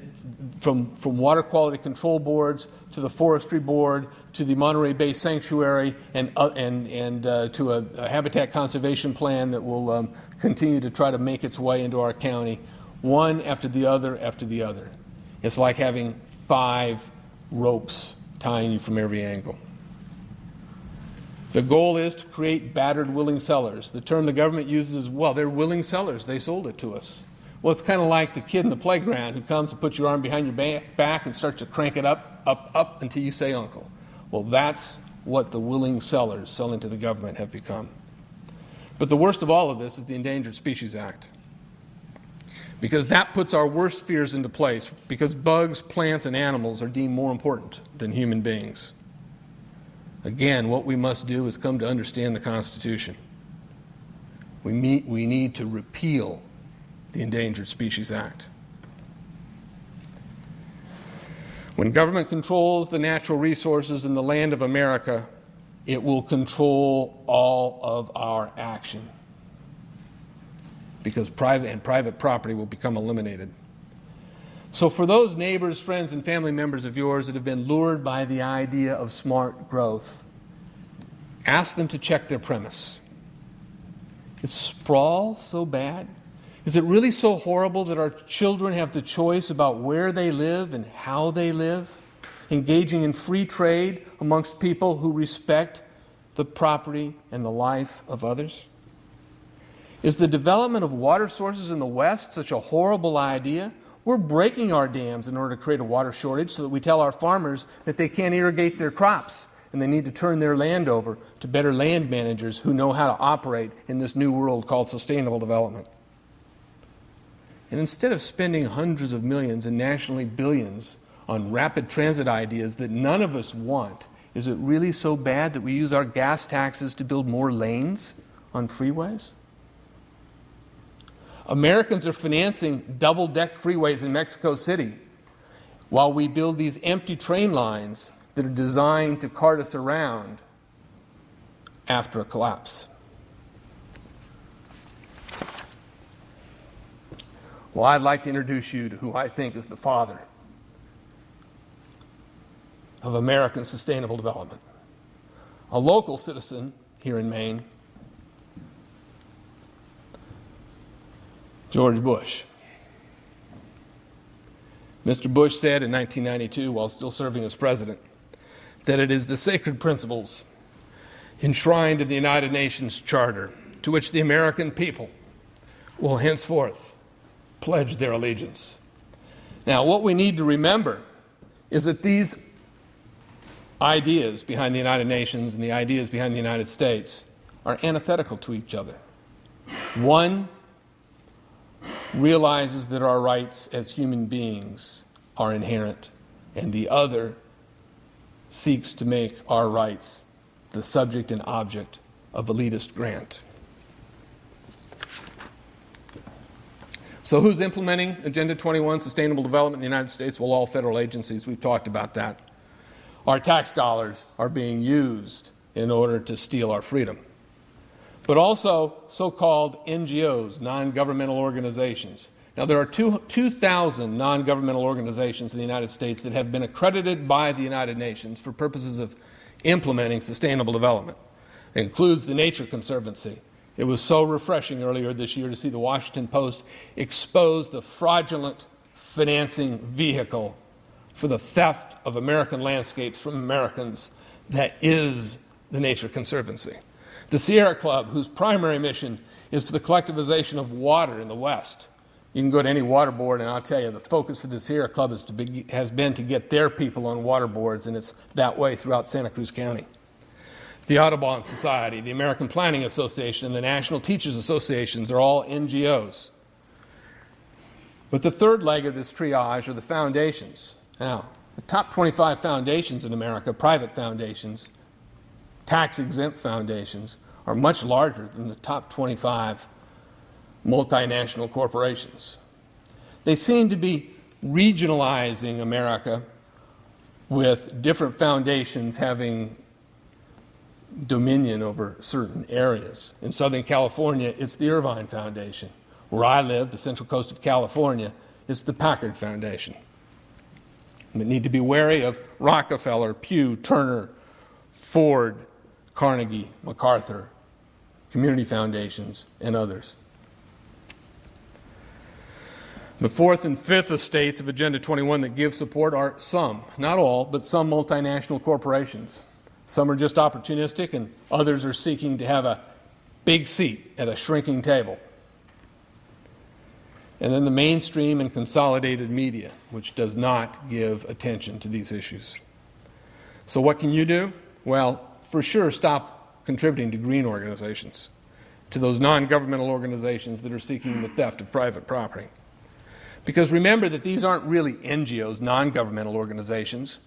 from water quality control boards to the forestry board to the Monterey Bay Sanctuary and to a habitat conservation plan that will continue to try to make its way into our county, one after the other after the other. It's like having 5 ropes tying you from every angle. The goal is to create battered willing sellers. The term the government uses is, well, they're willing sellers. They sold it to us. Well, it's kind of like the kid in the playground who comes and puts your arm behind your back and starts to crank it up until you say uncle. Well, that's what the willing sellers selling to the government have become. But the worst of all of this is the Endangered Species Act, because that puts our worst fears into place, because bugs, plants, and animals are deemed more important than human beings. Again, what we must do is come to understand the Constitution. We need to repeal the Endangered Species Act. When government controls the natural resources in the land of America, it will control all of our action, because private property will become eliminated. So for those neighbors, friends, and family members of yours that have been lured by the idea of smart growth, ask them to check their premise. Is sprawl so bad? Is it really so horrible that our children have the choice about where they live and how they live, engaging in free trade amongst people who respect the property and the life of others? Is the development of water sources in the West such a horrible idea? We're breaking our dams in order to create a water shortage so that we tell our farmers that they can't irrigate their crops and they need to turn their land over to better land managers who know how to operate in this new world called sustainable development. And instead of spending hundreds of millions and nationally billions on rapid transit ideas that none of us want, is it really so bad that we use our gas taxes to build more lanes on freeways? Americans are financing double-decked freeways in Mexico City while we build these empty train lines that are designed to cart us around after a collapse. Well, I'd like to introduce you to who I think is the father of American sustainable development, a local citizen here in Maine, George Bush. Mr. Bush said in 1992, while still serving as president, that it is the sacred principles enshrined in the United Nations Charter to which the American people will henceforth pledge their allegiance. Now, what we need to remember is that these ideas behind the United Nations and the ideas behind the United States are antithetical to each other. One realizes that our rights as human beings are inherent, and the other seeks to make our rights the subject and object of elitist grant. So who's implementing Agenda 21, Sustainable Development in the United States? Well, all federal agencies. We've talked about that. Our tax dollars are being used in order to steal our freedom. But also so-called NGOs, non-governmental organizations. Now, there are 2,000 non-governmental organizations in the United States that have been accredited by the United Nations for purposes of implementing sustainable development. It includes the Nature Conservancy. It was so refreshing earlier this year to see the Washington Post expose the fraudulent financing vehicle for the theft of American landscapes from Americans that is the Nature Conservancy. The Sierra Club, whose primary mission is the collectivization of water in the West. You can go to any water board and I'll tell you the focus for the Sierra Club has been to get their people on water boards, and it's that way throughout Santa Cruz County. The Audubon Society, the American Planning Association, and the National Teachers Associations are all NGOs. But the third leg of this triage are the foundations. Now, the top 25 foundations in America, private foundations, tax-exempt foundations, are much larger than the top 25 multinational corporations. They seem to be regionalizing America with different foundations having dominion over certain areas. In Southern California, it's the Irvine Foundation. Where I live, the Central Coast of California, it's the Packard Foundation. We need to be wary of Rockefeller, Pew, Turner, Ford, Carnegie, MacArthur, community foundations, and others. The fourth and fifth estates of Agenda 21 that give support are some, not all, but some multinational corporations. Some are just opportunistic, and others are seeking to have a big seat at a shrinking table. And then the mainstream and consolidated media, which does not give attention to these issues. So what can you do? Well, for sure, stop contributing to green organizations, to those non-governmental organizations that are seeking the theft of private property. Because remember that these aren't really NGOs, non-governmental organizations.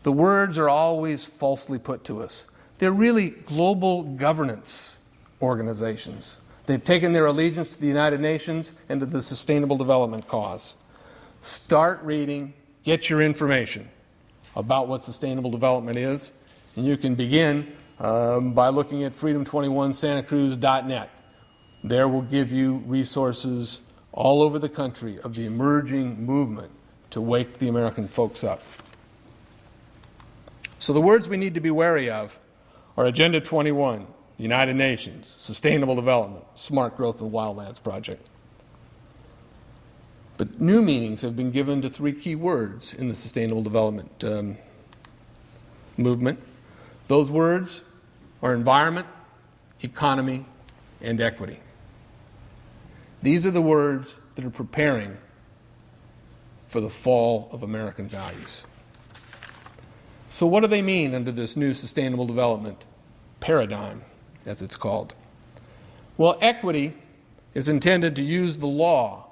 The words are always falsely put to us. They're really global governance organizations. They've taken their allegiance to the United Nations and to the Sustainable Development cause. Start reading, get your information about what sustainable development is, and you can begin by looking at freedom21santacruz.net. There will give you resources all over the country of the emerging movement to wake the American folks up. So the words we need to be wary of are Agenda 21, the United Nations, Sustainable Development, Smart Growth and Wildlands Project. But new meanings have been given to three key words in the Sustainable Development movement. Those words are environment, economy, and equity. These are the words that are preparing for the fall of American values. So what do they mean under this new sustainable development paradigm, as it's called? Well, equity is intended to use the law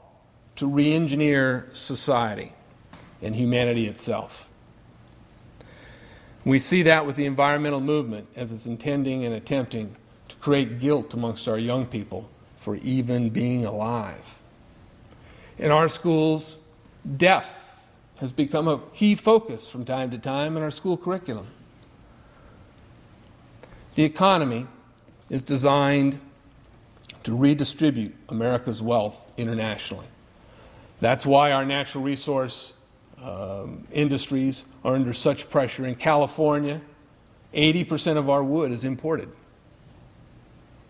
to re-engineer society and humanity itself. We see that with the environmental movement as it's intending and attempting to create guilt amongst our young people for even being alive. In our schools, death has become a key focus from time to time in our school curriculum. The economy is designed to redistribute America's wealth internationally. That's why our natural resource industries are under such pressure. In California, 80% of our wood is imported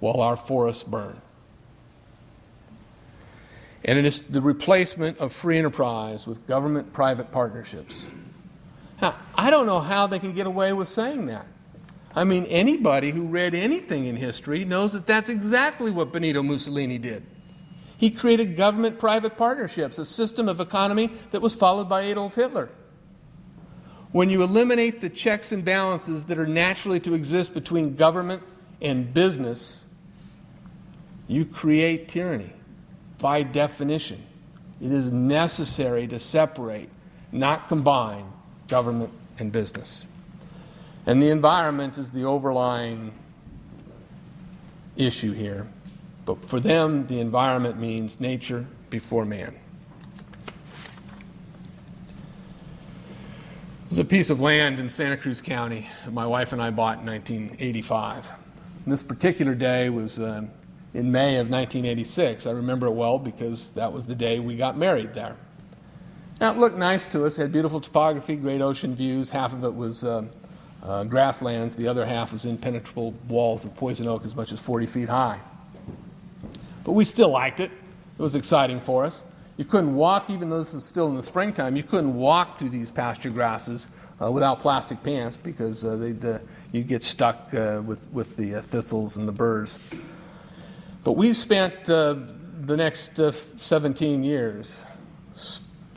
while our forests burn. And it is the replacement of free enterprise with government-private partnerships. Now, I don't know how they can get away with saying that. I mean, anybody who read anything in history knows that that's exactly what Benito Mussolini did. He created government-private partnerships, a system of economy that was followed by Adolf Hitler. When you eliminate the checks and balances that are naturally to exist between government and business, you create tyranny. By definition, it is necessary to separate, not combine, government and business. And the environment is the overlying issue here. But for them, the environment means nature before man. There's a piece of land in Santa Cruz County that my wife and I bought in 1985. And this particular day was in May of 1986. I remember it well because that was the day we got married there. Now, it looked nice to us. It had beautiful topography, great ocean views. Half of it was grasslands. The other half was impenetrable walls of poison oak as much as 40 feet high. But we still liked it. It was exciting for us. You couldn't walk, even though this is still in the springtime, you couldn't walk through these pasture grasses without plastic pants because you'd get stuck with the thistles and the burrs. But we spent the next 17 years,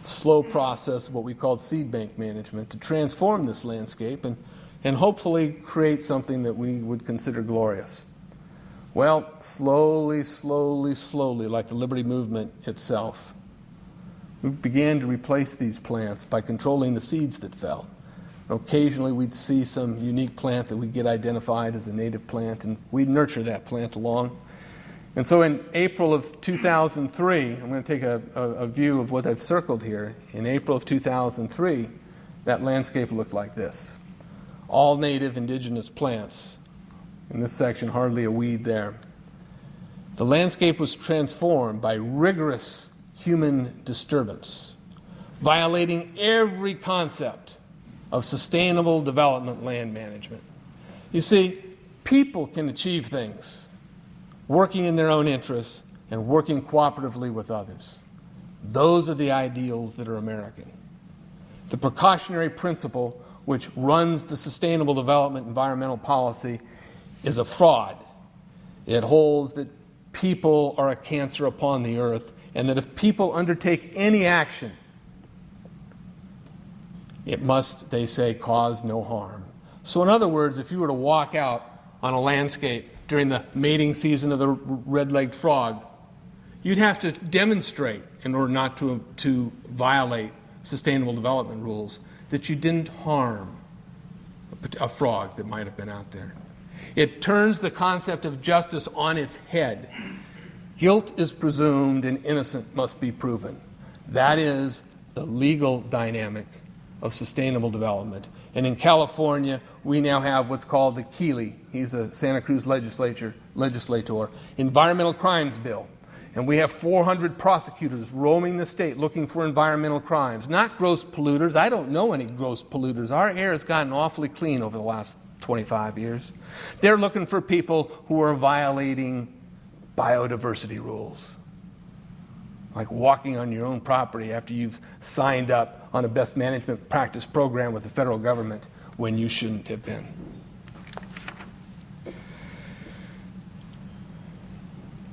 slow process of what we called seed bank management to transform this landscape and hopefully create something that we would consider glorious. Well, slowly, like the Liberty Movement itself, we began to replace these plants by controlling the seeds that fell. Occasionally we'd see some unique plant that we'd get identified as a native plant, and we'd nurture that plant along. And so in April of 2003, I'm going to take a view of what I've circled here. In April of 2003, that landscape looked like this. All native indigenous plants. In this section, hardly a weed there. The landscape was transformed by rigorous human disturbance, violating every concept of sustainable development land management. You see, people can achieve things working in their own interests and working cooperatively with others. Those are the ideals that are American. The precautionary principle which runs the sustainable development environmental policy is a fraud. It holds that people are a cancer upon the earth, and that if people undertake any action, it must, they say, cause no harm. So in other words, if you were to walk out on a landscape during the mating season of the red-legged frog, you'd have to demonstrate, in order not to violate sustainable development rules, that you didn't harm a frog that might have been out there. It turns the concept of justice on its head. Guilt is presumed and innocent must be proven. That is the legal dynamic of sustainable development. And in California, we now have what's called the Keeley, he's a Santa Cruz legislator, Environmental Crimes Bill. And we have 400 prosecutors roaming the state looking for environmental crimes, not gross polluters. I don't know any gross polluters. Our air has gotten awfully clean over the last 25 years. They're looking for people who are violating biodiversity rules, like walking on your own property after you've signed up on a best management practice program with the federal government when you shouldn't have been.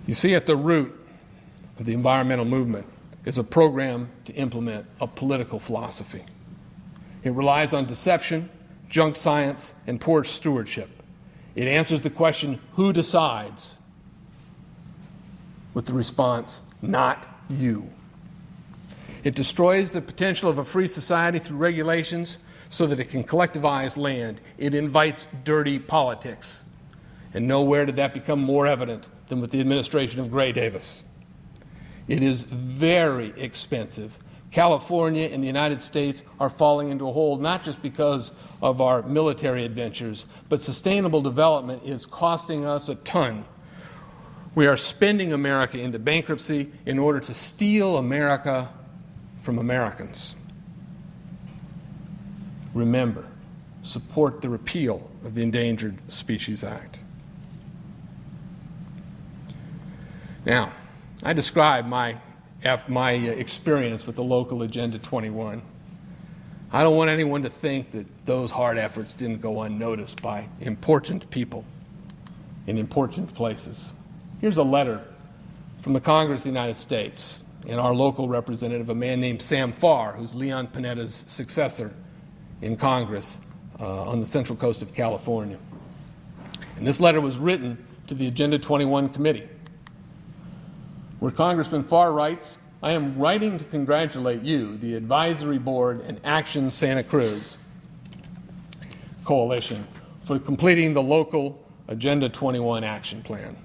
You see, at the root of the environmental movement is a program to implement a political philosophy. It relies on deception, junk science, and poor stewardship. It answers the question, who decides? With the response, not you. It destroys the potential of a free society through regulations so that it can collectivize land. It invites dirty politics. And nowhere did that become more evident than with the administration of Gray Davis. It is very expensive. California and the United States are falling into a hole not just because of our military adventures, but sustainable development is costing us a ton. We are spending America into bankruptcy in order to steal America from Americans. Remember, support the repeal of the Endangered Species Act. Now, I described my experience with the local Agenda 21. I don't want anyone to think that those hard efforts didn't go unnoticed by important people in important places. Here's a letter from the Congress of the United States and our local representative, a man named Sam Farr, who's Leon Panetta's successor in Congress on the Central Coast of California. And this letter was written to the Agenda 21 committee, where Congressman Farr writes, I am writing to congratulate you, the Advisory Board and Action Santa Cruz Coalition, for completing the local Agenda 21 action plan.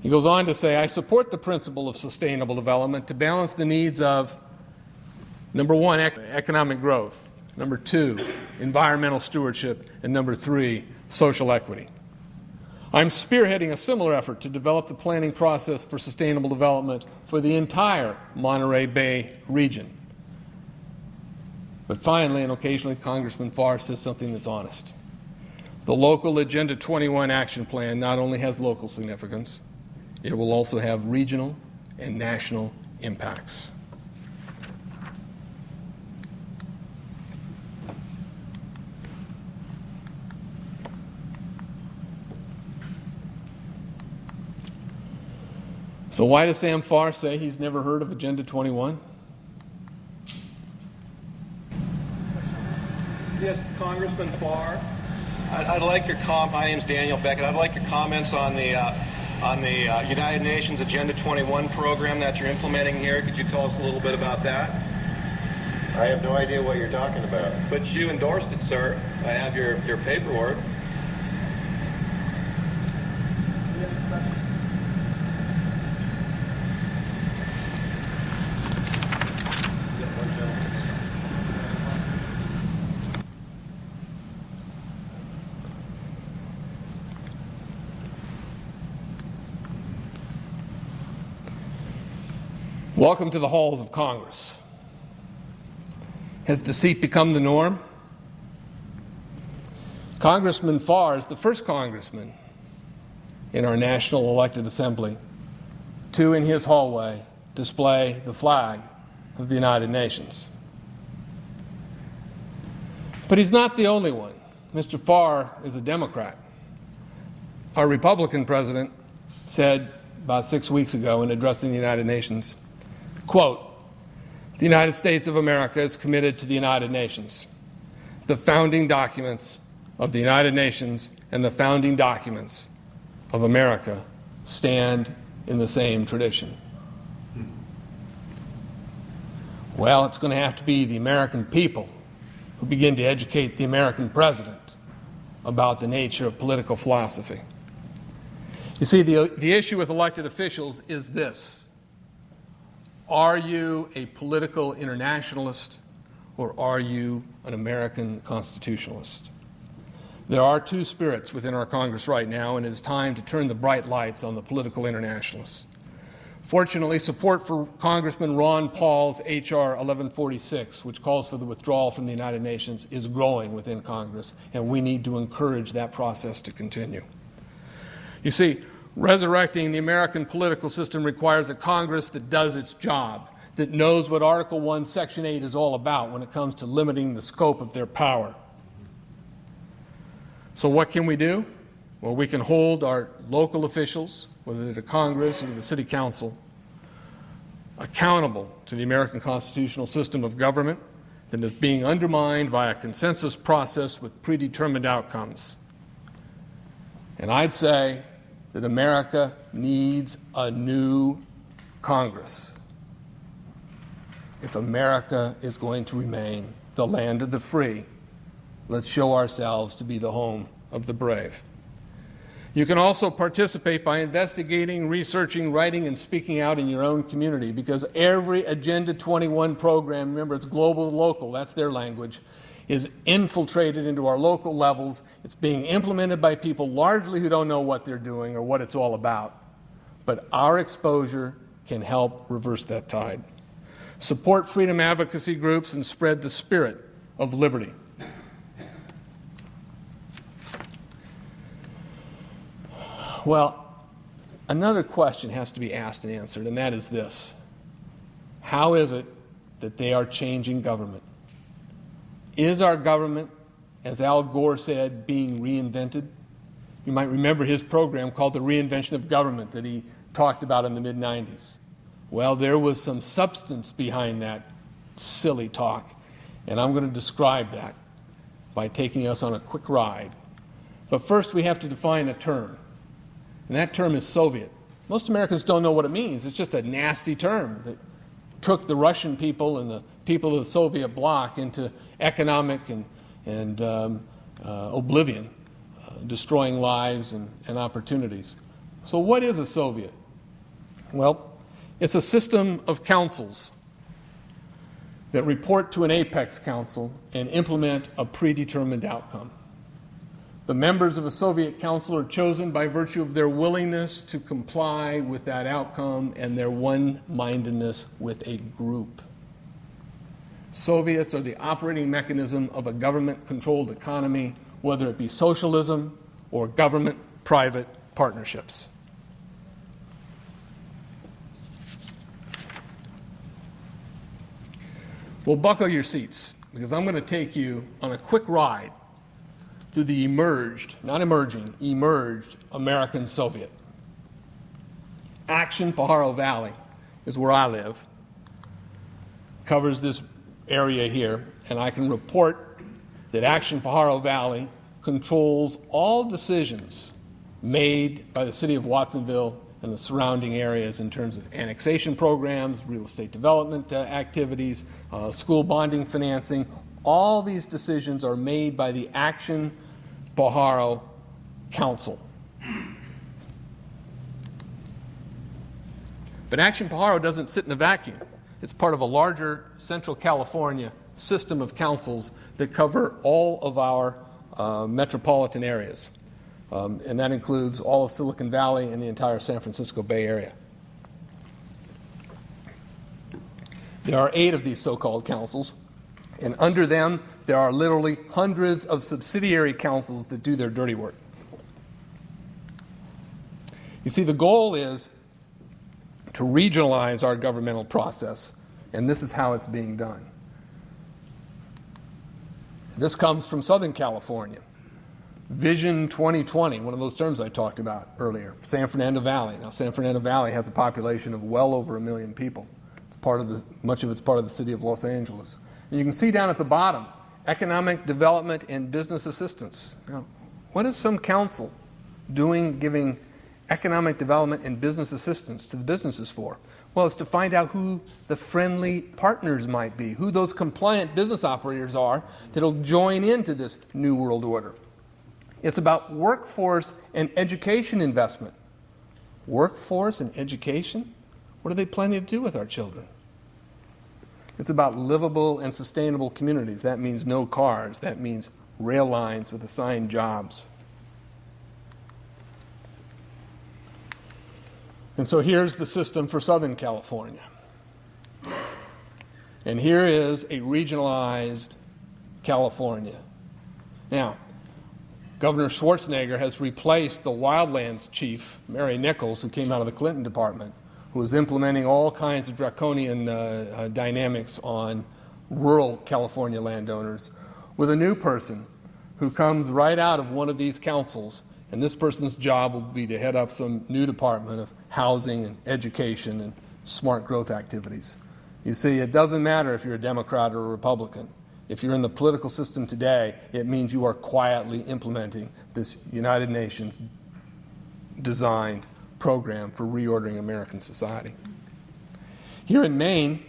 He goes on to say, I support the principle of sustainable development to balance the needs of, number one, economic growth, number two, environmental stewardship, and number three, social equity. I'm spearheading a similar effort to develop the planning process for sustainable development for the entire Monterey Bay region. But finally, and occasionally, Congressman Farr says something that's honest. The local Agenda 21 action plan not only has local significance, it will also have regional and national impacts. So why does Sam Farr say he's never heard of Agenda 21? Yes, Congressman Farr, I'd like your my name's Daniel Beckett. I'd like your comments on the United Nations Agenda 21 program that you're implementing here. Could you tell us a little bit about that? I have no idea what you're talking about. But you endorsed it, sir. I have your paperwork. Welcome to the halls of Congress. Has deceit become the norm? Congressman Farr is the first congressman in our national elected assembly to, in his hallway, display the flag of the United Nations. But he's not the only one. Mr. Farr is a Democrat. Our Republican president said about 6 weeks ago in addressing the United Nations, quote, the United States of America is committed to the United Nations. The founding documents of the United Nations and the founding documents of America stand in the same tradition. Well, it's going to have to be the American people who begin to educate the American president about the nature of political philosophy. You see, the issue with elected officials is this. Are you a political internationalist or are you an American constitutionalist? There are two spirits within our Congress right now, and it is time to turn the bright lights on the political internationalists. Fortunately, support for Congressman Ron Paul's H.R. 1146, which calls for the withdrawal from the United Nations, is growing within Congress, and we need to encourage that process to continue. You see, resurrecting the American political system requires a Congress that does its job, that knows what Article 1, Section 8 is all about when it comes to limiting the scope of their power. So what can we do? Well, we can hold our local officials, whether they're the Congress or the City Council, accountable to the American constitutional system of government that is being undermined by a consensus process with predetermined outcomes. And I'd say that America needs a new Congress if America is going to remain the land of the free. Let's show ourselves to be the home of the brave. You can also participate by investigating, researching, writing, and speaking out in your own community, because every Agenda 21 program, remember it's global to local, that's their language, is infiltrated into our local levels. It's being implemented by people largely who don't know what they're doing or what it's all about. But our exposure can help reverse that tide. Support freedom advocacy groups and spread the spirit of liberty. Well, another question has to be asked and answered, and that is this. How is it that they are changing government? Is our government, as Al Gore said, being reinvented? You might remember his program called The Reinvention of Government that he talked about in the mid-90s. Well, there was some substance behind that silly talk, and I'm going to describe that by taking us on a quick ride. But first we have to define a term, and that term is Soviet. Most Americans don't know what it means. It's just a nasty term that took the Russian people and the people of the Soviet bloc into economic and oblivion, destroying lives and opportunities. So what is a Soviet? Well, it's a system of councils that report to an apex council and implement a predetermined outcome. The members of a Soviet council are chosen by virtue of their willingness to comply with that outcome and their one-mindedness with a group. Soviets are the operating mechanism of a government-controlled economy, whether it be socialism or government-private partnerships. Well, buckle your seats, because I'm going to take you on a quick ride through the emerged American Soviet. Action Pajaro Valley is where I live, covers this area here, and I can report that Action Pajaro Valley controls all decisions made by the city of Watsonville and the surrounding areas in terms of annexation programs, real estate development activities, school bonding financing. All these decisions are made by the Action Pajaro Council. But Action Pajaro doesn't sit in a vacuum. It's part of a larger Central California system of councils that cover all of our metropolitan areas. And that includes all of Silicon Valley and the entire San Francisco Bay Area. There are 8 of these so-called councils, and under them there are literally hundreds of subsidiary councils that do their dirty work. You see, the goal is to regionalize our governmental process, and this is how it's being done. This comes from Southern California. Vision 2020, one of those terms I talked about earlier, San Fernando Valley. Now, San Fernando Valley has a population of well over 1 million people. Much of it's part of the city of Los Angeles. And you can see down at the bottom, economic development and business assistance. Now, what is some council doing giving economic development and business assistance to the businesses for? Well, it's to find out who the friendly partners might be, who those compliant business operators are that'll join into this new world order. It's about workforce and education investment. Workforce and education? What are they planning to do with our children? It's about livable and sustainable communities. That means no cars. That means rail lines with assigned jobs. And so here's the system for Southern California. And here is a regionalized California. Now, Governor Schwarzenegger has replaced the wildlands chief, Mary Nichols, who came out of the Clinton department, who was implementing all kinds of draconian dynamics on rural California landowners, with a new person who comes right out of one of these councils, and this person's job will be to head up some new department of housing and education and smart growth activities. You see, it doesn't matter if you're a Democrat or a Republican. If you're in the political system today, it means you are quietly implementing this United Nations designed program for reordering American society. Here in Maine,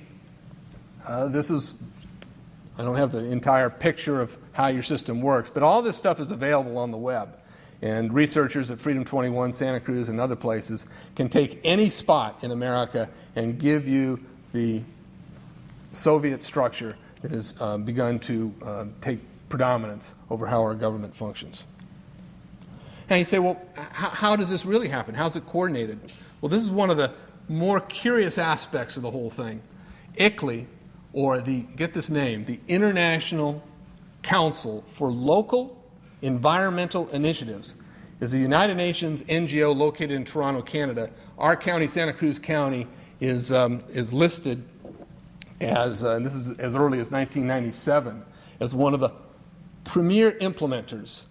I don't have the entire picture of how your system works, but all this stuff is available on the web. And researchers at Freedom 21, Santa Cruz, and other places can take any spot in America and give you the Soviet structure that has begun to take predominance over how our government functions. And you say, well, how does this really happen? How's it coordinated? Well, this is one of the more curious aspects of the whole thing. ICLEI, or get this name, the International Council for Local Environmental Initiatives, is a United Nations NGO located in Toronto, Canada. Our county, Santa Cruz County, is listed as, this is as early as 1997, as one of the premier implementers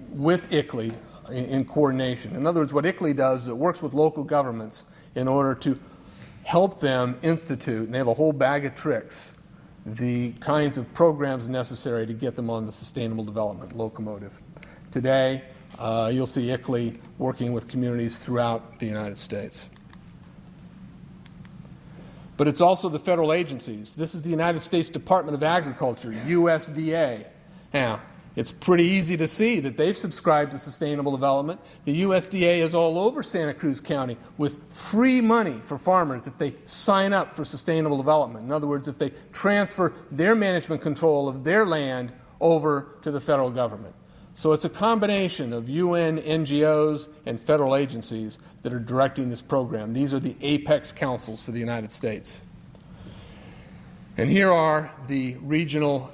with ICLEI in coordination. In other words, what ICLEI does is it works with local governments in order to help them institute, and they have a whole bag of tricks, the kinds of programs necessary to get them on the sustainable development locomotive. Today, you'll see ICLEI working with communities throughout the United States. But it's also the federal agencies. This is the United States Department of Agriculture, USDA. Now, It's pretty easy to see that they've subscribed to sustainable development. The USDA is all over Santa Cruz County with free money for farmers if they sign up for sustainable development. In other words, if they transfer their management control of their land over to the federal government. So it's a combination of UN, NGOs, and federal agencies that are directing this program. These are the apex councils for the United States. And here are the regional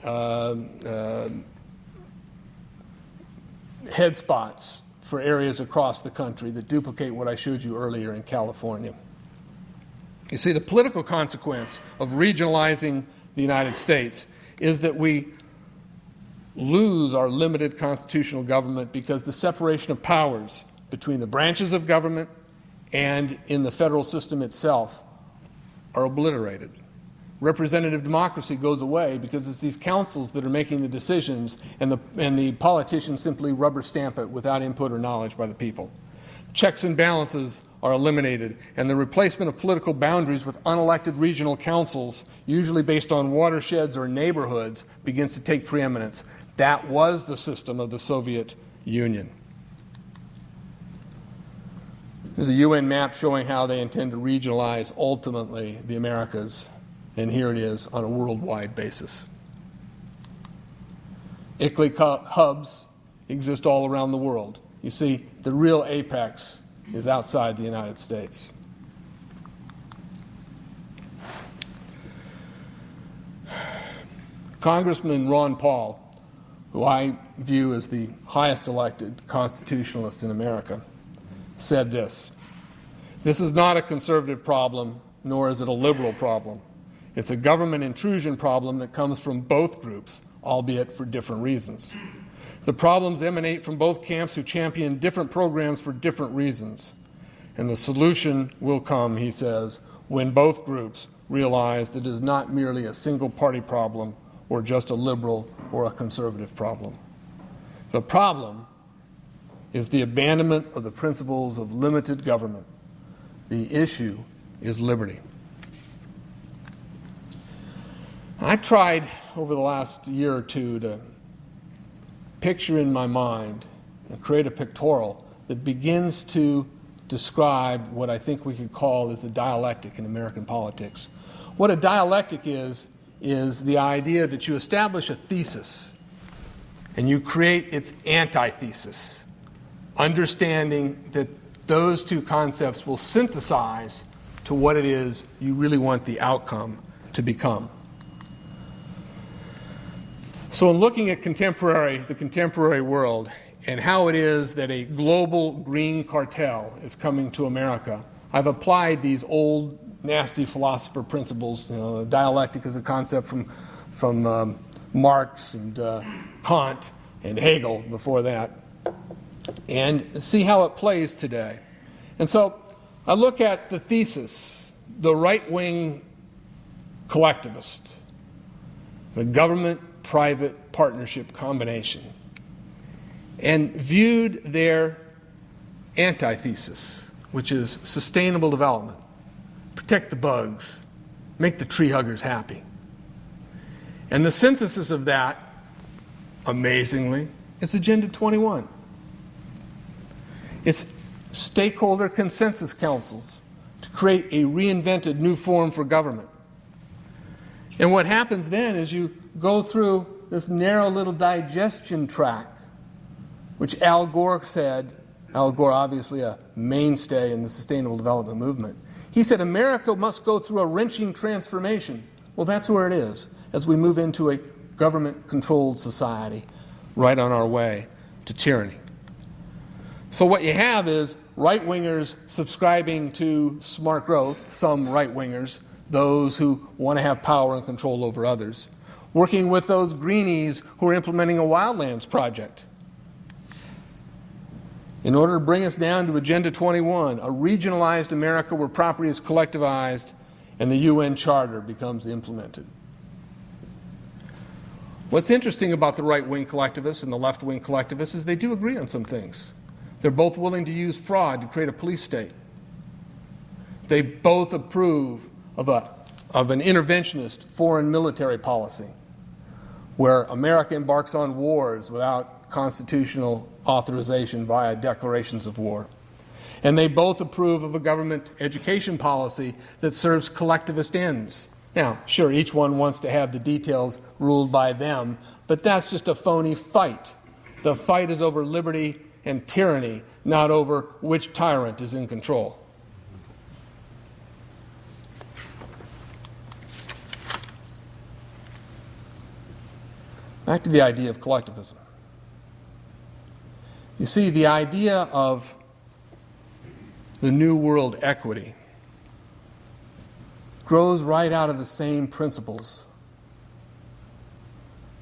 head spots for areas across the country that duplicate what I showed you earlier in California. You see, the political consequence of regionalizing the United States is that we lose our limited constitutional government because the separation of powers between the branches of government and in the federal system itself are obliterated. Representative democracy goes away because it's these councils that are making the decisions, and the politicians simply rubber stamp it without input or knowledge by the people. Checks and balances are eliminated, and the replacement of political boundaries with unelected regional councils, usually based on watersheds or neighborhoods, begins to take preeminence. That was the system of the Soviet Union. There's a UN map showing how they intend to regionalize ultimately the Americas. And here it is on a worldwide basis. ICLEI hubs exist all around the world. You see, the real apex is outside the United States. Congressman Ron Paul, who I view as the highest elected constitutionalist in America, said this: "This is not a conservative problem, nor is it a liberal problem. It's a government intrusion problem that comes from both groups, albeit for different reasons. The problems emanate from both camps who champion different programs for different reasons. And the solution will come," he says, "when both groups realize that it is not merely a single-party problem or just a liberal or a conservative problem. The problem is the abandonment of the principles of limited government. The issue is liberty." I tried over the last year or two to picture in my mind and create a pictorial that begins to describe what I think we could call as a dialectic in American politics. What a dialectic is the idea that you establish a thesis and you create its antithesis, understanding that those two concepts will synthesize to what it is you really want the outcome to become. So in looking at the contemporary world and how it is that a global green cartel is coming to America, I've applied these old, nasty philosopher principles. Dialectic is a concept from Marx and Kant and Hegel before that, and see how it plays today. And so I look at the thesis, the right-wing collectivist, the government-private partnership combination, and viewed their antithesis, which is sustainable development, protect the bugs, make the tree huggers happy. And the synthesis of that, amazingly, is Agenda 21. It's stakeholder consensus councils to create a reinvented new form for government. And what happens then is you go through this narrow little digestion track, which Al Gore said, Al Gore obviously a mainstay in the sustainable development movement. He said America must go through a wrenching transformation. Well, that's where it is, as we move into a government-controlled society right on our way to tyranny. So what you have is right-wingers subscribing to smart growth, some right-wingers, those who want to have power and control over others, working with those greenies who are implementing a wildlands project in order to bring us down to Agenda 21, a regionalized America where property is collectivized and the UN Charter becomes implemented. What's interesting about the right-wing collectivists and the left-wing collectivists is they do agree on some things. They're both willing to use fraud to create a police state. They both approve of an interventionist foreign military policy. where America embarks on wars without constitutional authorization via declarations of war. And they both approve of a government education policy that serves collectivist ends. Now, sure, each one wants to have the details ruled by them, but that's just a phony fight. The fight is over liberty and tyranny, not over which tyrant is in control. Back to the idea of collectivism. You see, the idea of the New World equity grows right out of the same principles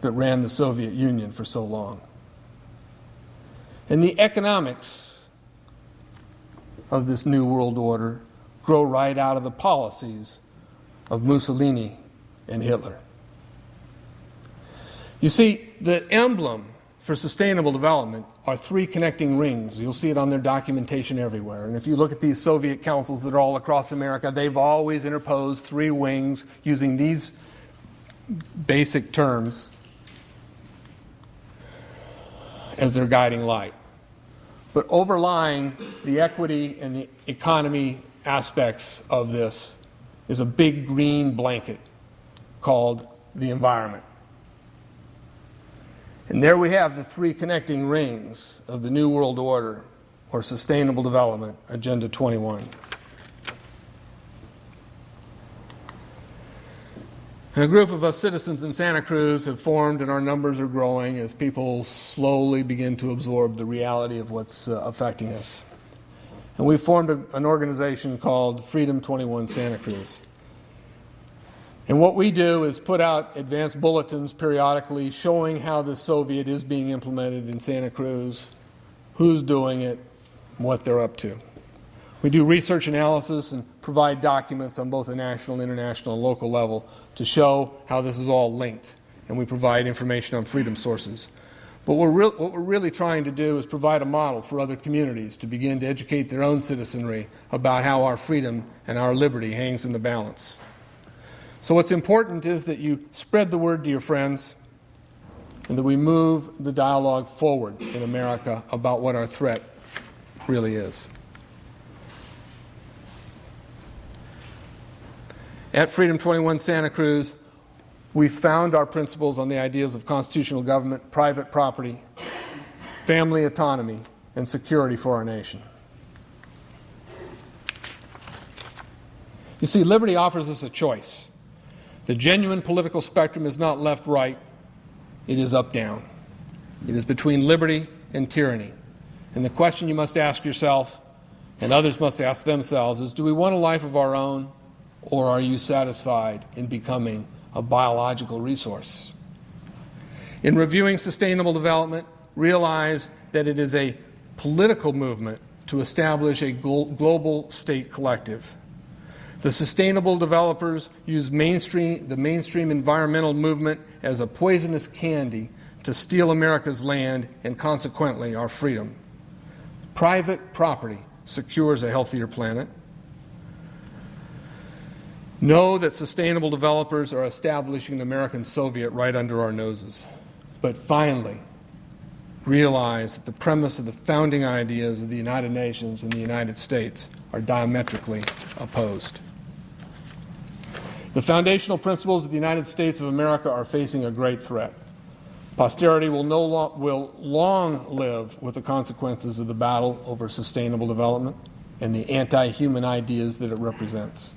that ran the Soviet Union for so long. And the economics of this New World Order grow right out of the policies of Mussolini and Hitler. You see, the emblem for sustainable development are three connecting rings. You'll see it on their documentation everywhere. And if you look at these Soviet councils that are all across America, they've always interposed three wings using these basic terms as their guiding light. But overlying the equity and the economy aspects of this is a big green blanket called the environment. And there we have the three connecting rings of the New World Order, or Sustainable Development, Agenda 21. And a group of us citizens in Santa Cruz have formed, and our numbers are growing as people slowly begin to absorb the reality of what's affecting us. And we've formed an organization called Freedom 21 Santa Cruz. And what we do is put out advanced bulletins periodically showing how the Soviet is being implemented in Santa Cruz, who's doing it, what they're up to. We do research analysis and provide documents on both the national, international, and local level to show how this is all linked. And we provide information on freedom sources. But what we're really trying to do is provide a model for other communities to begin to educate their own citizenry about how our freedom and our liberty hangs in the balance. So what's important is that you spread the word to your friends and that we move the dialogue forward in America about what our threat really is. At Freedom 21 Santa Cruz, we found our principles on the ideas of constitutional government, private property, family autonomy, and security for our nation. You see, liberty offers us a choice. The genuine political spectrum is not left-right, it is up-down. It is between liberty and tyranny. And the question you must ask yourself, and others must ask themselves, is do we want a life of our own, or are you satisfied in becoming a biological resource? In reviewing sustainable development, realize that it is a political movement to establish a global state collective. The sustainable developers use the mainstream environmental movement as a poisonous candy to steal America's land and consequently our freedom. Private property secures a healthier planet. Know that sustainable developers are establishing an American Soviet right under our noses. But finally, realize that the premise of the founding ideas of the United Nations and the United States are diametrically opposed. The foundational principles of the United States of America are facing a great threat. Posterity will long live with the consequences of the battle over sustainable development and the anti-human ideas that it represents.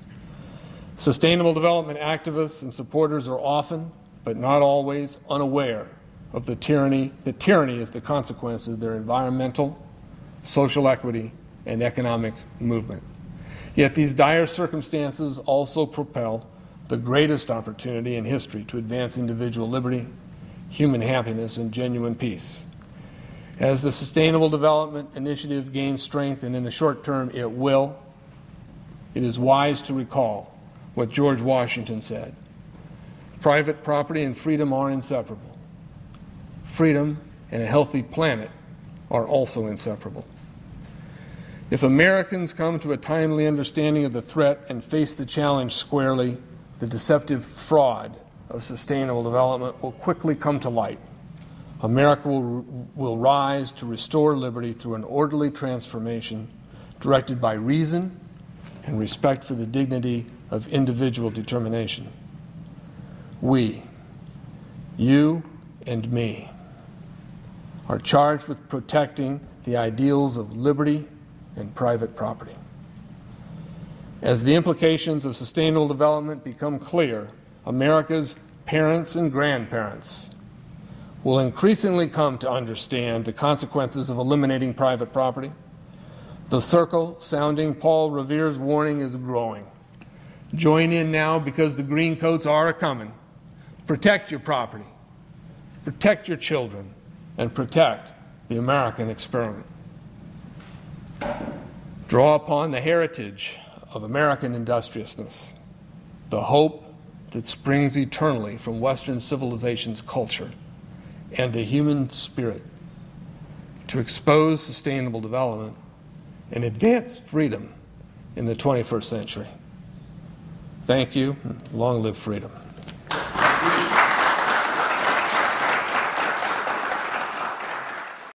Sustainable development activists and supporters are often, but not always, unaware of the tyranny. The tyranny is the consequence of their environmental, social equity, and economic movement. Yet these dire circumstances also propel the greatest opportunity in history to advance individual liberty, human happiness, and genuine peace. As the Sustainable Development Initiative gains strength, and in the short term it will, it is wise to recall what George Washington said. Private property and freedom are inseparable. Freedom and a healthy planet are also inseparable. If Americans come to a timely understanding of the threat and face the challenge squarely, the deceptive fraud of sustainable development will quickly come to light. America will rise to restore liberty through an orderly transformation directed by reason and respect for the dignity of individual determination. We, you and me, are charged with protecting the ideals of liberty and private property. As the implications of sustainable development become clear, America's parents and grandparents will increasingly come to understand the consequences of eliminating private property. The circle sounding Paul Revere's warning is growing. Join in now because the green coats are a-coming. Protect your property, protect your children, and protect the American experiment. Draw upon the heritage of American industriousness, the hope that springs eternally from Western civilization's culture, and the human spirit to expose sustainable development and advance freedom in the 21st century. Thank you, and long live freedom.